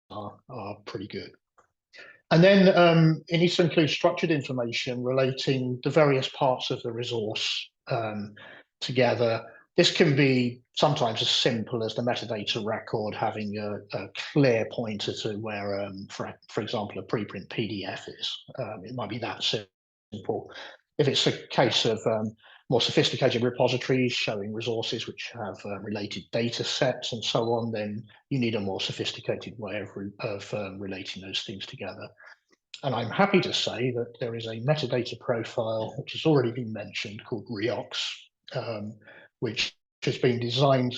are pretty good. And then it needs to include structured information relating the various parts of the resource together. This can be sometimes as simple as the metadata record having a clear pointer to where, for example, a preprint PDF is. It might be that simple. If it's a case of more sophisticated repositories showing resources which have related data sets and so on, then you need a more sophisticated way of relating those things together. And I'm happy to say that there is a metadata profile which has already been mentioned called REOX, which has been designed.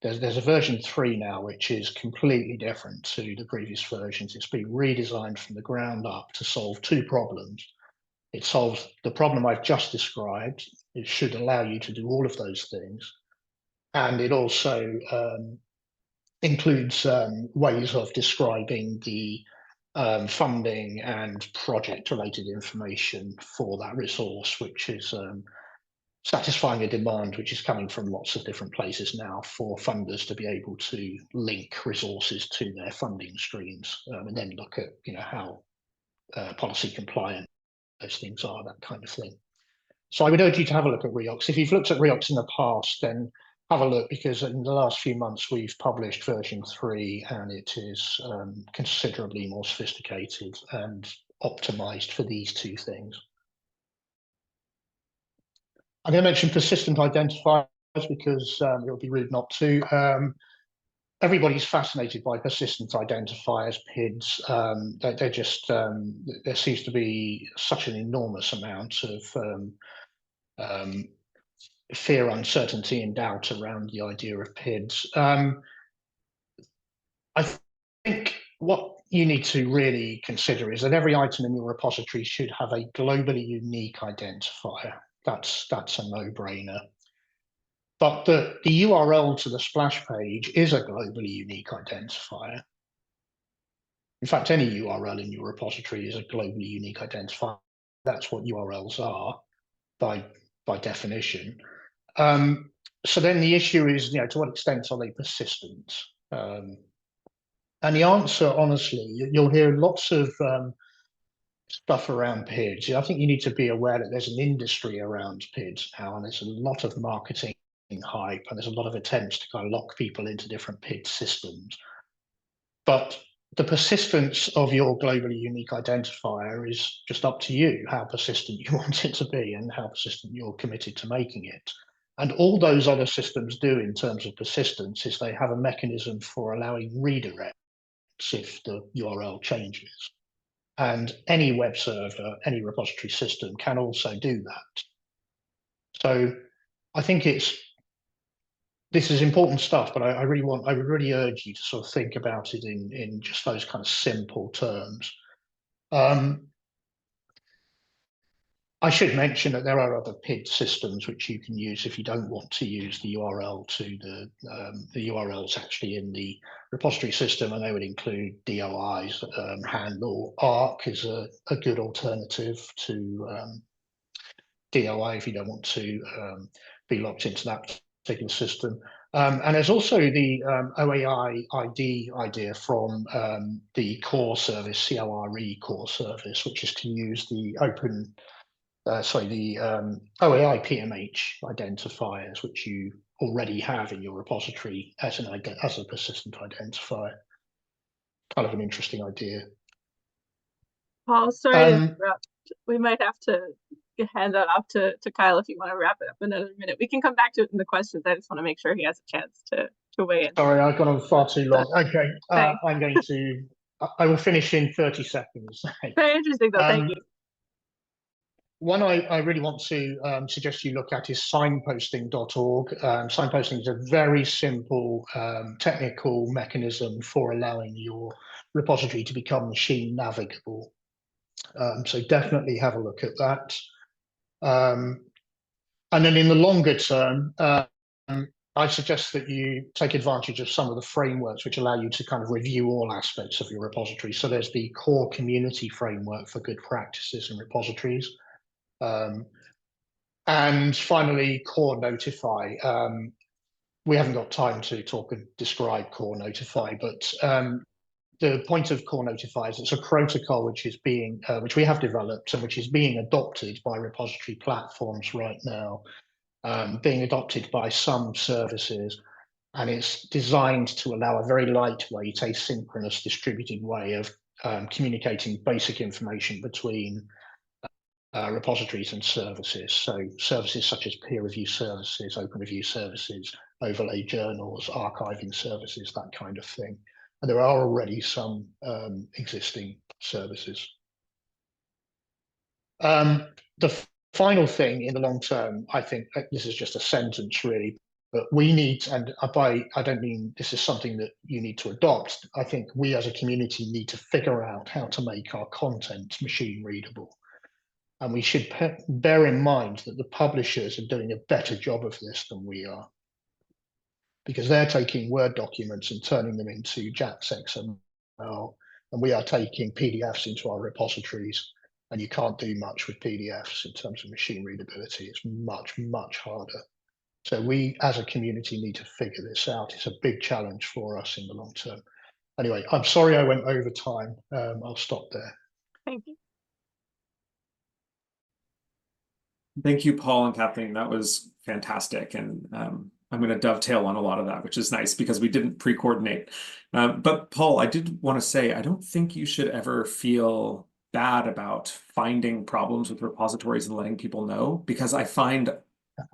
There's a version 3 now, which is completely different to the previous versions. It's been redesigned from the ground up to solve 2 problems. It solves the problem I've just described. It should allow you to do all of those things. And it also includes ways of describing the funding and project-related information for that resource, which is satisfying a demand which is coming from lots of different places now for funders to be able to link resources to their funding streams, and then look at how policy compliant those things are, that kind of thing. So I would urge you to have a look at REOX. If you've looked at REOX in the past, then have a look, because in the last few months we've published version 3 and it is considerably more sophisticated and optimized for these 2 things. I'm going to mention persistent identifiers because it would be rude not to. everybody's fascinated by persistent identifiers, PIDs. They're just, there seems to be such an enormous amount of fear, uncertainty, and doubt around the idea of PIDs. I think what you need to really consider is that every item in your repository should have a globally unique identifier. That's a no-brainer. But the URL to the splash page is a globally unique identifier. In fact, any URL in your repository is a globally unique identifier. That's what URLs are by definition. So then the issue is, to what extent are they persistent? And the answer, honestly, you'll hear lots of stuff around PIDs. I think you need to be aware that there's an industry around PIDs now, and there's a lot of marketing hype, and there's a lot of attempts to kind of lock people into different PID systems. But the persistence of your globally unique identifier is just up to you, how persistent you want it to be and how persistent you're committed to making it. And all those other systems do in terms of persistence is they have a mechanism for allowing redirects if the URL changes. And any web server, any repository system can also do that. So I think this is important stuff, but I would really urge you to sort of think about it in just those kind of simple terms. I should mention that there are other PID systems which you can use if you don't want to use the URL to the URLs actually in the repository system, and they would include DOIs. Handle ARC is a good alternative to DOI if you don't want to be locked into that particular system. And there's also the OAI ID idea from the COAR service, CORE COAR service, which is to use the OAI PMH identifiers, which you already have in your repository as a persistent identifier. Kind of an interesting idea. Paul, sorry to interrupt. We might have to hand that off to Kyle if you want to wrap it up another minute. We can come back to it in the questions. I just want to make sure he has a chance to weigh in. Sorry, I've gone on far too long. Okay, I will finish in 30 seconds. Very interesting though, thank you. One I really want to suggest you look at is signposting.org. Signposting is a very simple technical mechanism for allowing your repository to become machine navigable. So definitely have a look at that. And then in the longer term, I suggest that you take advantage of some of the frameworks which allow you to kind of review all aspects of your repository. So there's the COAR community framework for good practices in repositories. And finally, COAR Notify. We haven't got time to talk and describe COAR Notify, but the point of COAR Notify is it's a protocol which is being, which we have developed and which is being adopted by repository platforms right now, being adopted by some services, and it's designed to allow a very lightweight, asynchronous, distributed way of communicating basic information between repositories and services. So services such as peer review services, open review services, overlay journals, archiving services, that kind of thing. And there are already some existing services. The final thing in the long term, I think this is just a sentence really, but we need, and I don't mean this is something that you need to adopt. I think we as a community need to figure out how to make our content machine readable. And we should bear in mind that the publishers are doing a better job of this than we are, because they're taking Word documents and turning them into JAX XML, and we are taking PDFs into our repositories, and you can't do much with PDFs in terms of machine readability. It's much, much harder. So we as a community need to figure this out. It's a big challenge for us in the long term. Anyway, I'm sorry I went over time. I'll stop there. Thank you. Thank you, Paul and Kathleen. That was fantastic. And I'm going to dovetail on a lot of that, which is nice because we didn't pre-coordinate. But Paul, I did want to say, I don't think you should ever feel bad about finding problems with repositories and letting people know, because I find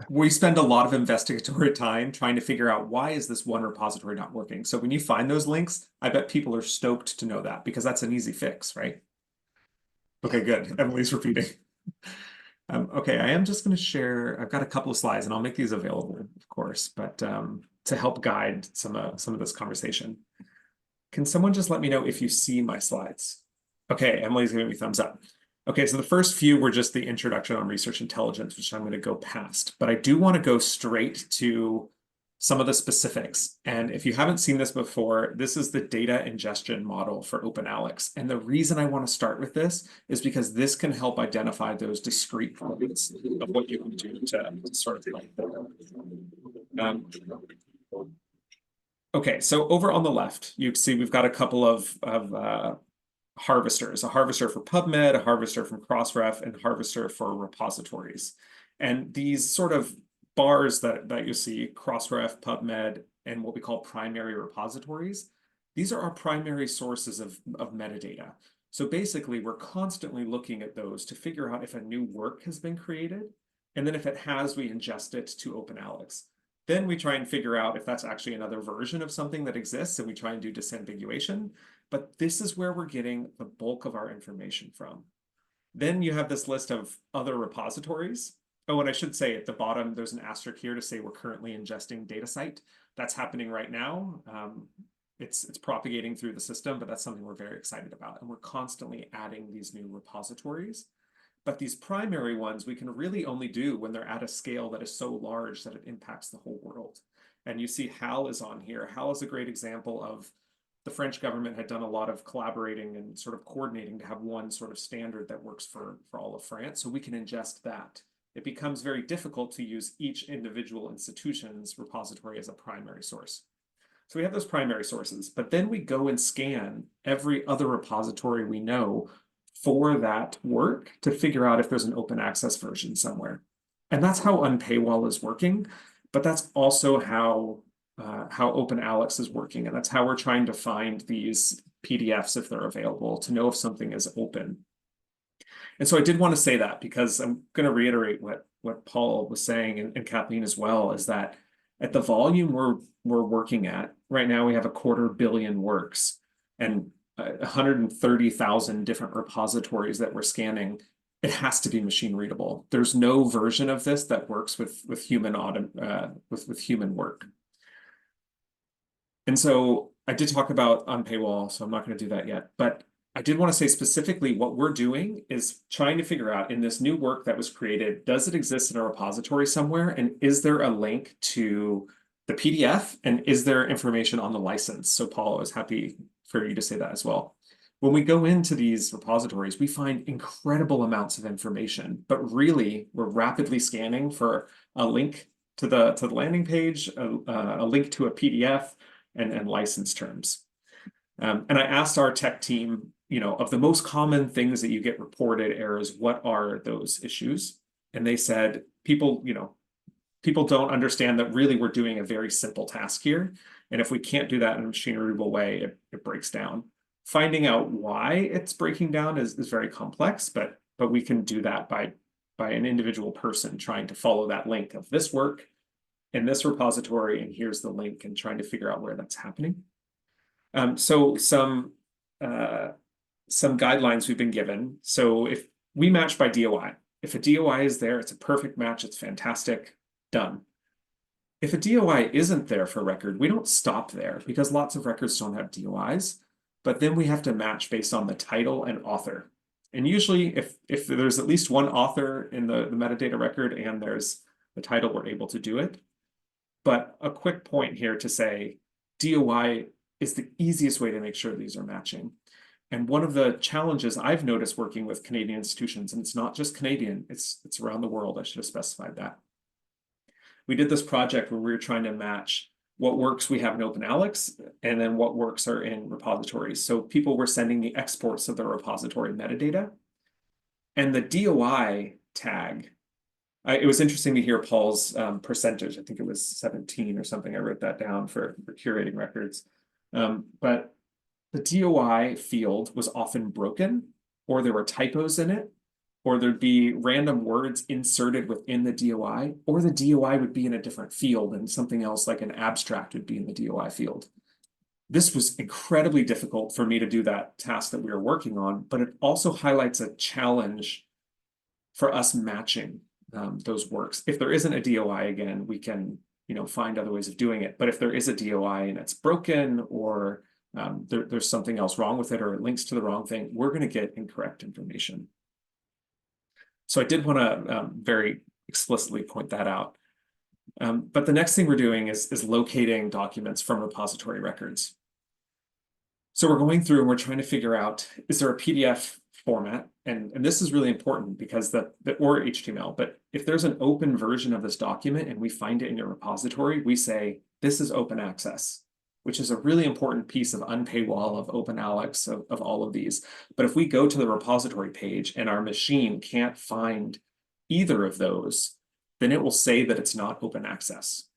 we spend a lot of investigatory time trying to figure out why is this one repository not working. So when you find those links, I bet people are stoked to know that because that's an easy fix, right? Okay, good. Emily's repeating. Okay, I am just going to share. I've got a couple of slides, and I'll make these available, of course, but to help guide some of this conversation. Can someone just let me know if you see my slides? Okay, Emily's giving me thumbs up. Okay, so the first few were just the introduction on research intelligence, which I'm going to go past, but I do want to go straight to some of the specifics. And if you haven't seen this before, this is the data ingestion model for OpenALEX. And the reason I want to start with this is because this can help identify those discrete points of what you can do to sort of like okay, so over on the left, you see we've got a couple of harvesters, a harvester for PubMed, a harvester from Crossref, and harvester for repositories. And these sort of bars that you see, Crossref, PubMed, and what we call primary repositories, these are our primary sources of metadata. So basically, we're constantly looking at those to figure out if a new work has been created. And then if it has, we ingest it to OpenALEX. Then we try and figure out if that's actually another version of something that exists, and we try and do disambiguation. But this is where we're getting the bulk of our information from. Then you have this list of other repositories. Oh, and I should say at the bottom, there's an asterisk here to say we're currently ingesting DataCite. That's happening right now. It's propagating through the system, but that's something we're very excited about. And we're constantly adding these new repositories. But these primary ones, we can really only do when they're at a scale that is so large that it impacts the whole world. And you see HAL is on here. HAL is a great example of the French government had done a lot of collaborating and sort of coordinating to have one sort of standard that works for all of France. So we can ingest that. It becomes very difficult to use each individual institution's repository as a primary source. So we have those primary sources, but then we go and scan every other repository we know for that work to figure out if there's an open access version somewhere. And that's how Unpaywall is working, but that's also how OpenALEX is working. And that's how we're trying to find these PDFs if they're available to know if something is open. And so I did want to say that because I'm going to reiterate what Paul was saying and Kathleen as well, is that at the volume we're working at right now, we have 250 million works and 130,000 different repositories that we're scanning. It has to be machine readable. There's no version of this that works with human work. And so I did talk about Unpaywall, so I'm not going to do that yet. But I did want to say specifically what we're doing is trying to figure out in this new work that was created, does it exist in a repository somewhere? And is there a link to the PDF? And is there information on the license? So Paul, I was happy for you to say that as well. When we go into these repositories, we find incredible amounts of information, but really we're rapidly scanning for a link to the landing page, a link to a PDF, and license terms. And I asked our tech team, of the most common things that you get reported errors, what are those issues? And they said, people don't understand that really we're doing a very simple task here. And if we can't do that in a machine readable way, it breaks down. Finding out why it's breaking down is very complex, but we can do that by an individual person trying to follow that link of this work in this repository, and here's the link, and trying to figure out where that's happening. So some guidelines we've been given. So if we match by DOI, if a DOI is there, it's a perfect match, it's fantastic, done. If a DOI isn't there for a record, we don't stop there because lots of records don't have DOIs, but then we have to match based on the title and author. And usually if there's at least one author in the metadata record and there's the title, we're able to do it. But a quick point here to say DOI is the easiest way to make sure these are matching. And one of the challenges I've noticed working with Canadian institutions, and it's not just Canadian, it's around the world, I should have specified that. We did this project where we were trying to match what works we have in OpenALEX and then what works are in repositories. So people were sending the exports of the repository metadata. And the DOI tag, it was interesting to hear Paul's percentage. I think it was 17 or something. I wrote that down for curating records. But the DOI field was often broken, or there were typos in it, or there'd be random words inserted within the DOI, or the DOI would be in a different field and something else like an abstract would be in the DOI field. This was incredibly difficult for me to do that task that we were working on, but it also highlights a challenge for us matching those works. If there isn't a DOI, again, we can find other ways of doing it. But if there is a DOI and it's broken, or there's something else wrong with it, or it links to the wrong thing, we're going to get incorrect information. So I did want to very explicitly point that out. But the next thing we're doing is locating documents from repository records. So we're going through and we're trying to figure out, is there a PDF format? And this is really important because or HTML, but if there's an open version of this document and we find it in your repository, we say, this is open access, which is a really important piece of unpaywall, of OpenALEX, of all of these. But if we go to the repository page and our machine can't find either of those, then it will say that it's not open access.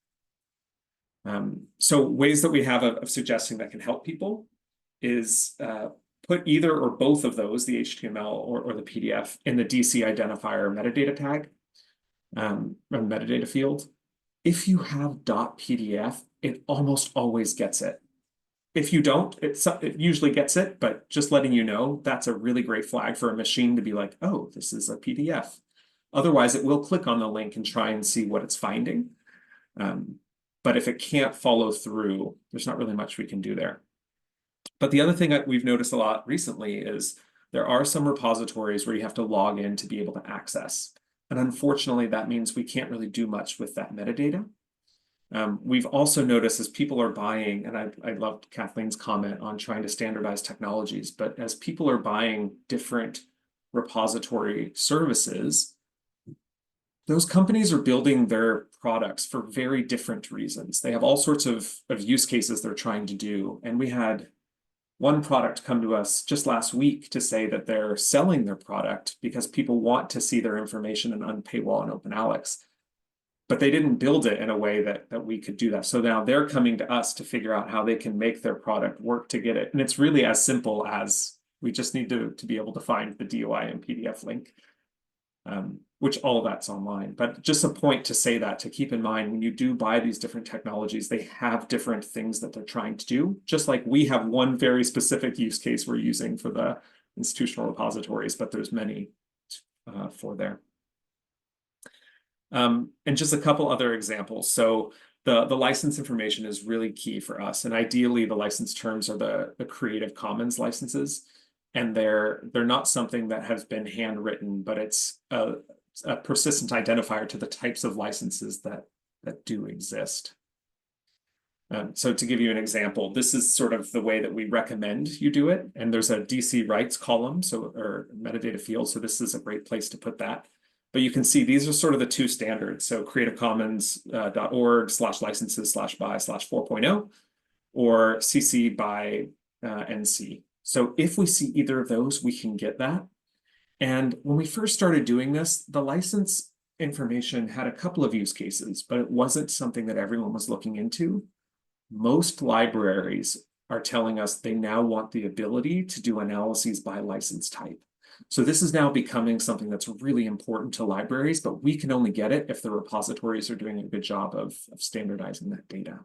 So ways that we have of suggesting that can help people is put either or both of those, the HTML or the PDF, in the DC identifier metadata tag, or metadata field. If you have .pdf, it almost always gets it. If you don't, it usually gets it, but just letting you know, that's a really great flag for a machine to be like, oh, this is a PDF. Otherwise, it will click on the link and try and see what it's finding. But if it can't follow through, there's not really much we can do there. But the other thing that we've noticed a lot recently is there are some repositories where you have to log in to be able to access. And unfortunately, that means we can't really do much with that metadata. We've also noticed as people are buying, and I loved Kathleen's comment on trying to standardize technologies, but as people are buying different repository services, those companies are building their products for very different reasons. They have all sorts of use cases they're trying to do. And we had one product come to us just last week to say that they're selling their product because people want to see their information in unpaywall and OpenALEX. But they didn't build it in a way that we could do that. So now they're coming to us to figure out how they can make their product work to get it. And it's really as simple as we just need to be able to find the DOI and PDF link, which all of that's online. But just a point to say that, to keep in mind, when you do buy these different technologies, they have different things that they're trying to do. Just like we have one very specific use case we're using for the institutional repositories, but there's many for there. And just a couple other examples. So the license information is really key for us. And ideally, the license terms are the Creative Commons licenses. And they're not something that has been handwritten, but it's a persistent identifier to the types of licenses that do exist. So to give you an example, this is sort of the way that we recommend you do it. And there's a DC rights column, or metadata field. So this is a great place to put that. But you can see these are sort of the two standards. So creativecommons.org/licenses/by/4.0 or CC by NC. So if we see either of those, we can get that. And when we first started doing this, the license information had a couple of use cases, but it wasn't something that everyone was looking into. Most libraries are telling us they now want the ability to do analyses by license type. So this is now becoming something that's really important to libraries, but we can only get it if the repositories are doing a good job of standardizing that data.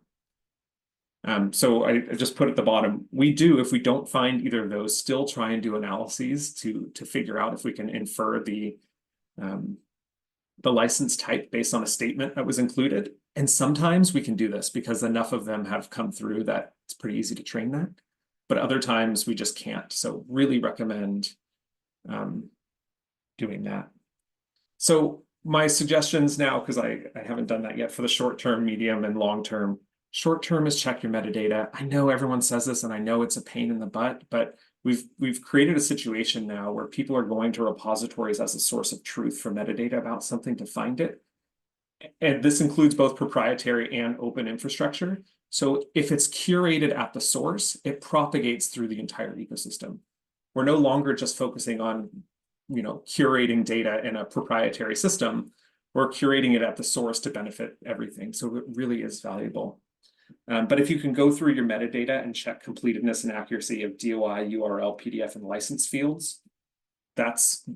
So I just put at the bottom, we do, if we don't find either of those, still try and do analyses to figure out if we can infer the license type based on a statement that was included. And sometimes we can do this because enough of them have come through that it's pretty easy to train that. But other times we just can't. So really recommend doing that. So my suggestions now, because I haven't done that yet for the short term, medium, and long term. Short term is check your metadata. I know everyone says this, and I know it's a pain in the butt, but we've created a situation now where people are going to repositories as a source of truth for metadata about something to find it. And this includes both proprietary and open infrastructure. So if it's curated at the source, it propagates through the entire ecosystem. We're no longer just focusing on, curating data in a proprietary system. We're curating it at the source to benefit everything. So it really is valuable. But if you can go through your metadata and check completeness and accuracy of DOI, URL, PDF, and license fields, that's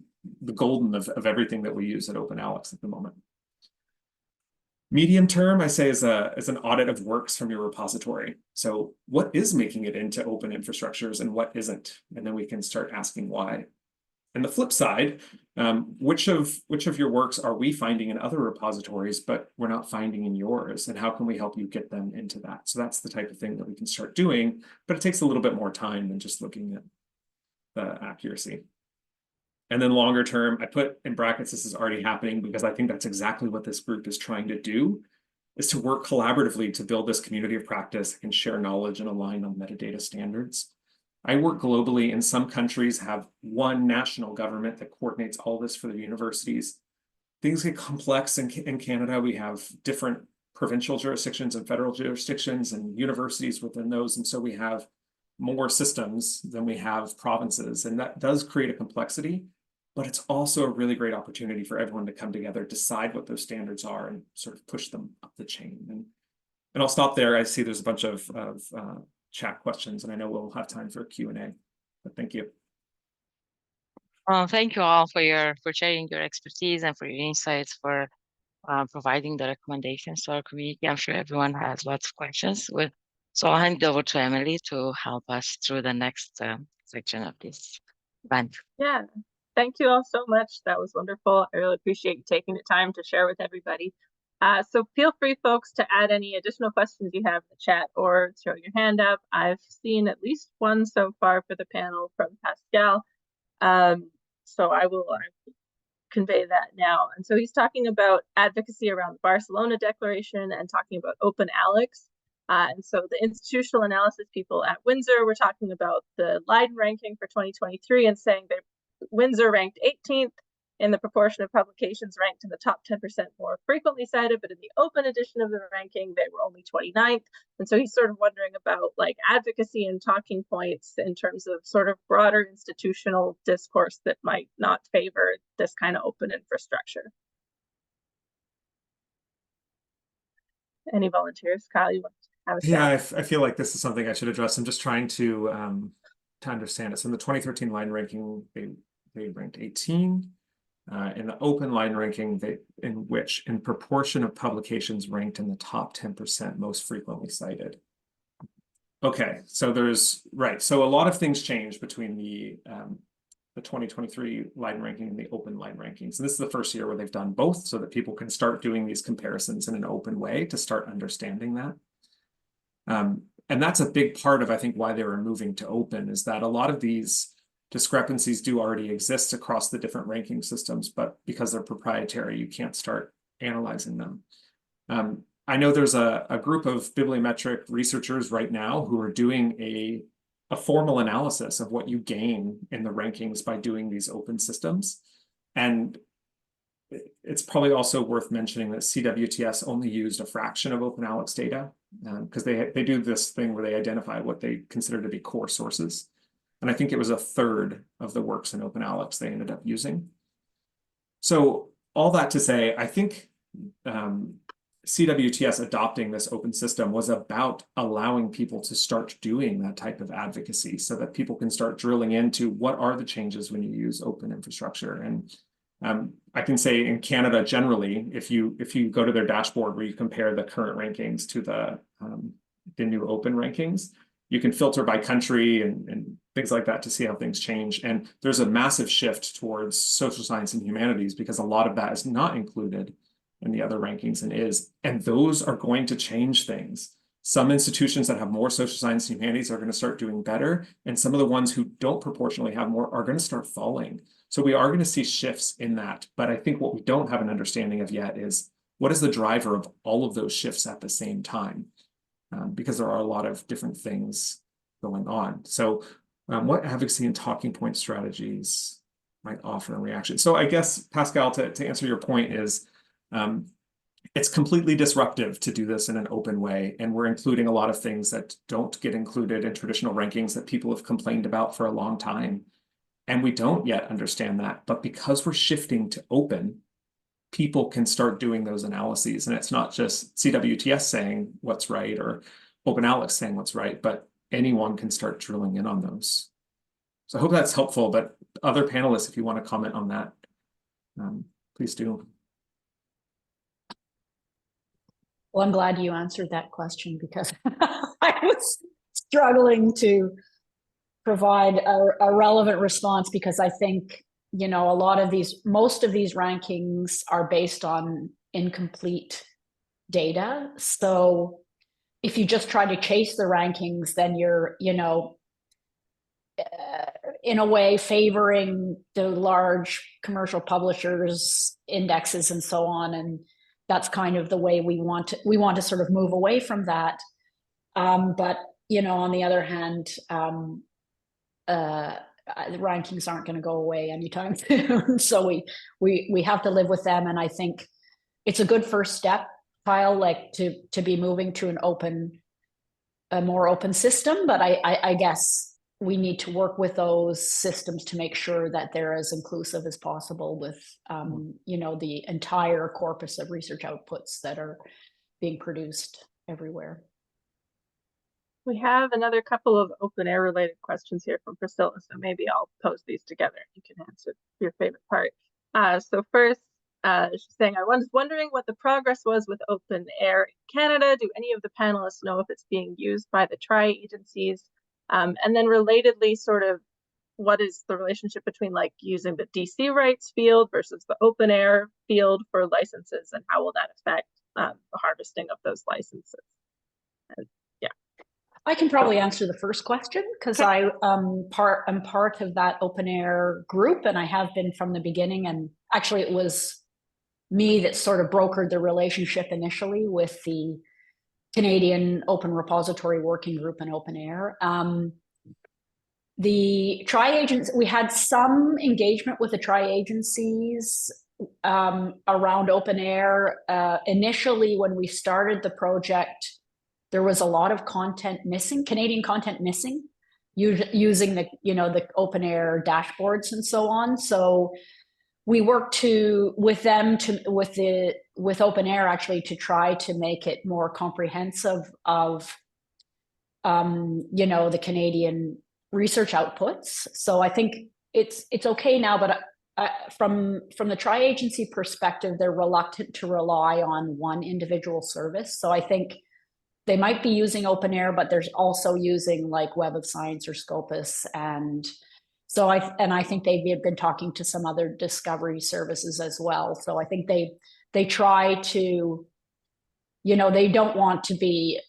the golden of everything that we use at OpenALEX at the moment. Medium term, I say, is an audit of works from your repository. So what is making it into open infrastructures and what isn't? And then we can start asking why. And the flip side, which of your works are we finding in other repositories, but we're not finding in yours? And how can we help you get them into that? So that's the type of thing that we can start doing, but it takes a little bit more time than just looking at the accuracy. And then longer term, I put in brackets, this is already happening because I think that's exactly what this group is trying to do, is to work collaboratively to build this community of practice that can share knowledge and align on metadata standards. I work globally, and some countries have one national government that coordinates all this for their universities. Things get complex in Canada. We have different provincial jurisdictions and federal jurisdictions and universities within those. And so we have more systems than we have provinces. And that does create a complexity, but it's also a really great opportunity for everyone to come together, decide what those standards are, and sort of push them up the chain. And I'll stop there. I see there's a bunch of chat questions, and I know we'll have time for a Q&A, but thank you. Thank you all for sharing your expertise and for your insights, for providing the recommendations to our community. I'm sure everyone has lots of questions. So I'll hand it over to Emily to help us through the next section of this event. Yeah, thank you all so much. That was wonderful. I really appreciate you taking the time to share with everybody. So feel free, folks, to add any additional questions you have in the chat or throw your hand up. I've seen at least one so far for the panel from Pascal. So I will convey that now. And so he's talking about advocacy around the Barcelona Declaration and talking about OpenALEX. And so the institutional analysis people at Windsor were talking about the Leiden ranking for 2023 and saying that Windsor ranked 18th in the proportion of publications ranked in the top 10% more frequently cited, but in the open edition of the ranking, they were only 29th. And so he's sort of wondering about like advocacy and talking points in terms of sort of broader institutional discourse that might not favor this kind of open infrastructure. Any volunteers? Kyle, you want to have a say? Yeah, I feel like this is something I should address. I'm just trying to understand it. So in the 2013 Leiden ranking, they ranked 18. In the open Leiden ranking, in proportion of publications ranked in the top 10% most frequently cited. Okay, so so a lot of things changed between the 2023 Leiden ranking and the open Leiden rankings. And this is the first year where they've done both so that people can start doing these comparisons in an open way to start understanding that. And that's a big part of, I think, why they were moving to open, is that a lot of these discrepancies do already exist across the different ranking systems, but because they're proprietary, you can't start analyzing them. I know there's a group of bibliometric researchers right now who are doing a formal analysis of what you gain in the rankings by doing these open systems. And it's probably also worth mentioning that CWTS only used a fraction of OpenALEX data because they do this thing where they identify what they consider to be core sources. And I think it was a third of the works in OpenALEX they ended up using. So all that to say, I think CWTS adopting this open system was about allowing people to start doing that type of advocacy so that people can start drilling into what are the changes when you use open infrastructure. And I can say in Canada generally, if you go to their dashboard where you compare the current rankings to the new open rankings, you can filter by country and things like that to see how things change. And there's a massive shift towards social science and humanities because a lot of that is not included in the other rankings and those are going to change things. Some institutions that have more social science and humanities are going to start doing better, and some of the ones who don't proportionally have more are going to start falling. So we are going to see shifts in that. But I think what we don't have an understanding of yet is what is the driver of all of those shifts at the same time? Because there are a lot of different things going on. So what advocacy and talking point strategies might offer in reaction? So I guess, Pascal, to answer your point is, it's completely disruptive to do this in an open way. And we're including a lot of things that don't get included in traditional rankings that people have complained about for a long time. And we don't yet understand that. But because we're shifting to open, people can start doing those analyses. And it's not just CWTS saying what's right or OpenALEX saying what's right, but anyone can start drilling in on those. So I hope that's helpful, but other panelists, if you want to comment on that, please do. Well, I'm glad you answered that question because I was struggling to provide a relevant response, because I think, you know, most of these rankings are based on incomplete data. So if you just try to chase the rankings, then you're, you know, in a way favoring the large commercial publishers indexes and so on. And that's kind of the way we want to sort of move away from that. But, you know, on the other hand, the rankings aren't going to go away anytime soon. So we have to live with them. And I think it's a good first step, Kyle, like to be moving to a more open system. But I guess we need to work with those systems to make sure that they're as inclusive as possible with, you know, the entire corpus of research outputs that are being produced everywhere. We have another couple of OpenAIRE related questions here from Priscilla, so maybe I'll post these together and you can answer your favorite part. So first, she's saying, I was wondering what the progress was with OpenAIRE in Canada. Do any of the panelists know if it's being used by the tri-agencies? And then relatedly, sort of, what is the relationship between like using the DC rights field versus the OpenAIRE field for licenses, and how will that affect the harvesting of those licenses? And, yeah. I can probably answer the first question because I'm part of that OpenAIRE group, and I have been from the beginning. And actually, it was me that sort of brokered the relationship initially with the Canadian Open Repository Working Group and OpenAIRE. The tri-agencies, we had some engagement with the tri-agencies around OpenAIRE. Initially, when we started the project, there was a lot of content missing, Canadian content missing, using the, you know, the OpenAIRE dashboards and so on. So we worked with OpenAIRE actually to try to make it more comprehensive of, you know, the Canadian research outputs. So I think it's okay now, but from the tri-agency perspective, they're reluctant to rely on one individual service. So I think they might be using OpenAIRE, but there's also using like Web of Science or Scopus. And so I think they've been talking to some other discovery services as well. So I think they try to, you know, they don't want to be,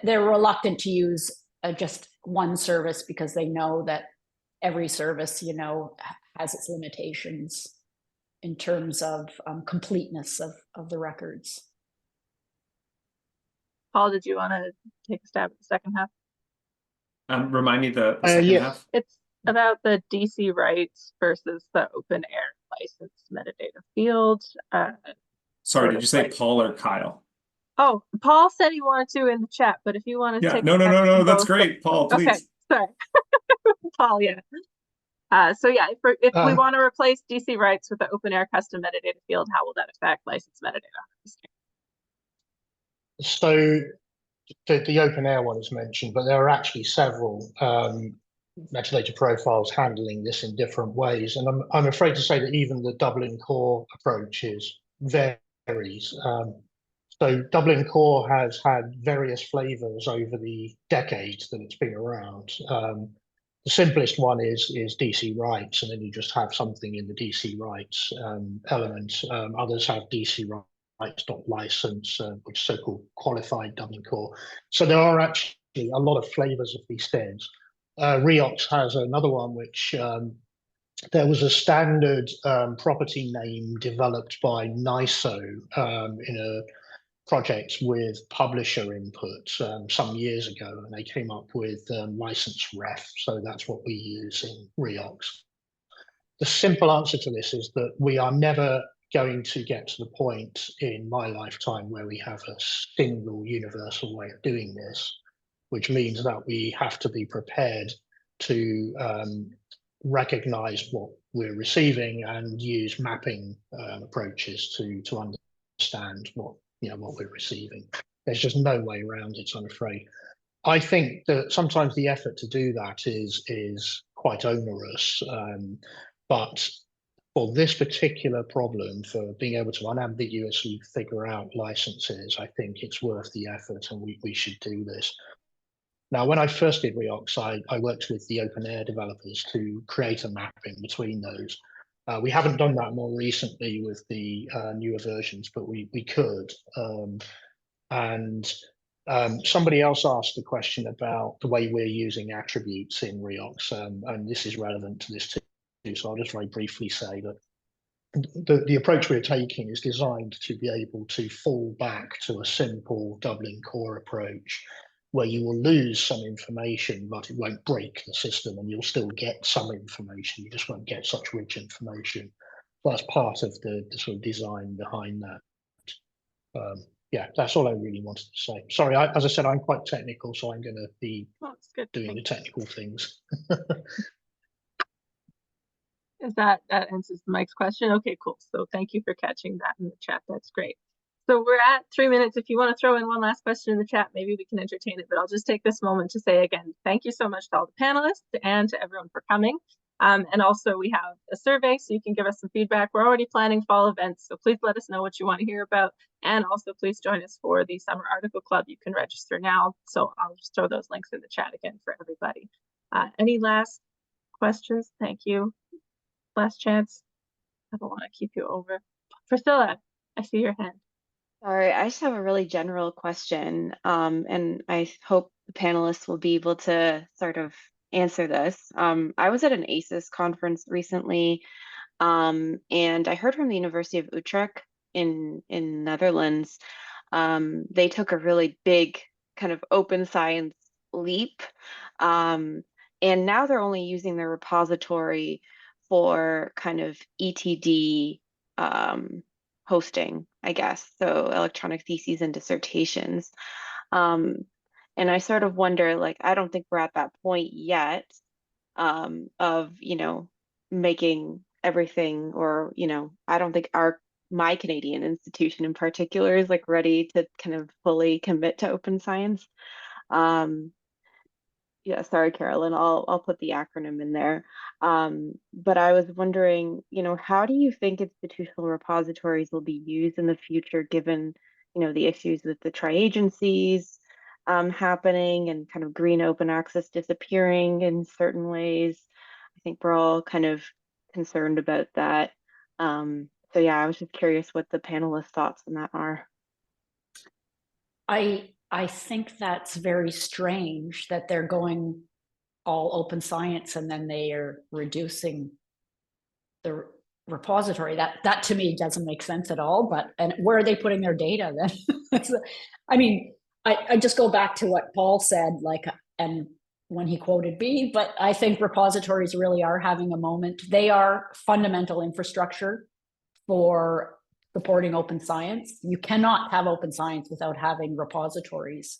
they're reluctant to use just one service because they know that every service, you know, has its limitations in terms of completeness of the records. Paul, did you want to take a stab at the second half? Remind me the second half. It's about the DC rights versus the OpenAIRE license metadata field. Sorry, did you say Paul or Kyle? Oh, Paul said he wanted to in the chat, but if you want to take no, that's great, Paul, please. Okay, sorry. Paul, yeah. So yeah, if we want to replace DC rights with the OpenAIRE custom metadata field, how will that affect license metadata harvesting? So the OpenAIRE one is mentioned, but there are actually several metadata profiles handling this in different ways. And I'm afraid to say that even the Dublin COAR approach varies. So Dublin COAR has had various flavors over the decades that it's been around. The simplest one is DC rights, and then you just have something in the DC rights element. Others have DC rights.license, which is so-called qualified Dublin COAR. So there are actually a lot of flavors of these things. REOX has another one, which there was a standard property name developed by NISO in a project with publisher input some years ago, and they came up with license ref. So that's what we use in REOX. The simple answer to this is that we are never going to get to the point in my lifetime where we have a single universal way of doing this, which means that we have to be prepared to recognize what we're receiving and use mapping approaches to understand what we're receiving. There's just no way around it, I'm afraid. I think that sometimes the effort to do that is quite onerous. But for this particular problem, for being able to unambiguously figure out licenses, I think it's worth the effort, and we should do this. Now, when I first did Reox, I worked with the OpenAIRE developers to create a mapping between those. We haven't done that more recently with the newer versions, but we could. Somebody else asked a question about the way we're using attributes in Reox, and this is relevant to this too. So I'll just very briefly say that the approach we're taking is designed to be able to fall back to a simple Dublin core approach, where you will lose some information, but it won't break the system, and you'll still get some information. You just won't get such rich information. So that's part of the sort of design behind that. Yeah, that's all I really wanted to say. Sorry, as I said, I'm quite technical, so I'm going to be doing the technical things. Is that answers Mike's question? Okay, cool. So thank you for catching that in the chat. That's great. So we're at 3 minutes. If you want to throw in one last question in the chat, maybe we can entertain it, but I'll just take this moment to say again, thank you so much to all the panelists and to everyone for coming. And also we have a survey, so you can give us some feedback. We're already planning fall events, so please let us know what you want to hear about. And also please join us for the Summer Article Club. You can register now. So I'll just throw those links in the chat again for everybody. Any last questions? Thank you. Last chance. I don't want to keep you over. Priscilla, I see your hand. Sorry, I just have a really general question, and I hope the panelists will be able to sort of answer this. I was at an ACES conference recently, and I heard from the University of Utrecht in Netherlands. They took a really big kind of open science leap, and now they're only using their repository for kind of ETD hosting, I guess, so electronic theses and dissertations. And I sort of wonder, like, I don't think we're at that point yet of, making everything, or, I don't think my Canadian institution in particular is like ready to kind of fully commit to open science. Yeah, sorry, Carolyn, I'll put the acronym in there. But I was wondering, how do you think institutional repositories will be used in the future, given, the issues with the tri-agencies happening and kind of green open access disappearing in certain ways? I think we're all kind of concerned about that. So yeah, I was just curious what the panelists' thoughts on that are. I think that's very strange that they're going all open science and then they are reducing the repository. That to me doesn't make sense at all. And where are they putting their data then? I mean, I just go back to what Paul said, and when he quoted me, but I think repositories really are having a moment. They are fundamental infrastructure for supporting open science. You cannot have open science without having repositories.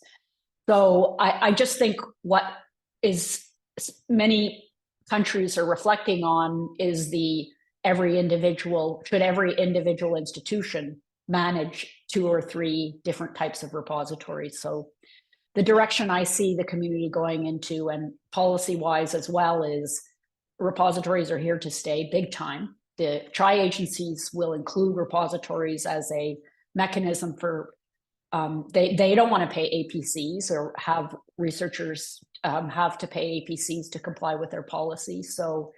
So I just think what is many countries are reflecting on is should every individual institution manage 2 or 3 different types of repositories. So the direction I see the community going into, and policy-wise as well, is repositories are here to stay big time. The tri-agencies will include repositories as a mechanism for, they don't want to pay APCs or have researchers have to pay APCs to comply with their policies. So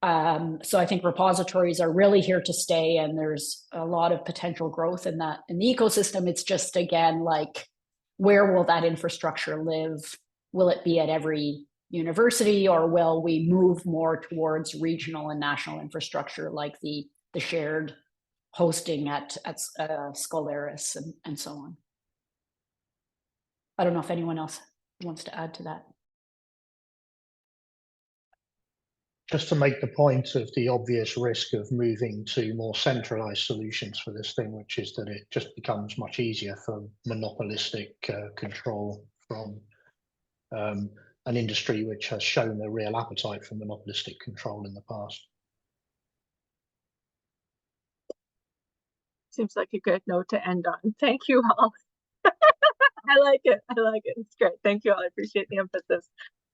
I think repositories are really here to stay, and there's a lot of potential growth in the ecosystem. It's just, again, like, where will that infrastructure live? Will it be at every university, or will we move more towards regional and national infrastructure, like the shared hosting at Scholaris and so on? I don't know if anyone else wants to add to that. Just to make the point of the obvious risk of moving to more centralized solutions for this thing, which is that it just becomes much easier for monopolistic control from an industry which has shown a real appetite for monopolistic control in the past. Seems like a good note to end on. Thank you all. I like it. It's great. Thank you all. I appreciate the emphasis.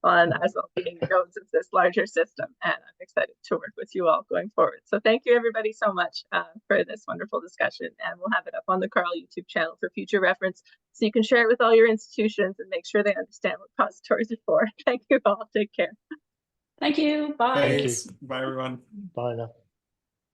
on as well being nodes of this larger system. And I'm excited to work with you all going forward. So thank you everybody so much for this wonderful discussion. And we'll have it up on the CARL YouTube channel for future reference, so you can share it with all your institutions and make sure they understand what repositories are for. Thank you all. Take care. Thank you. Bye. Thanks. Bye, everyone. Bye now.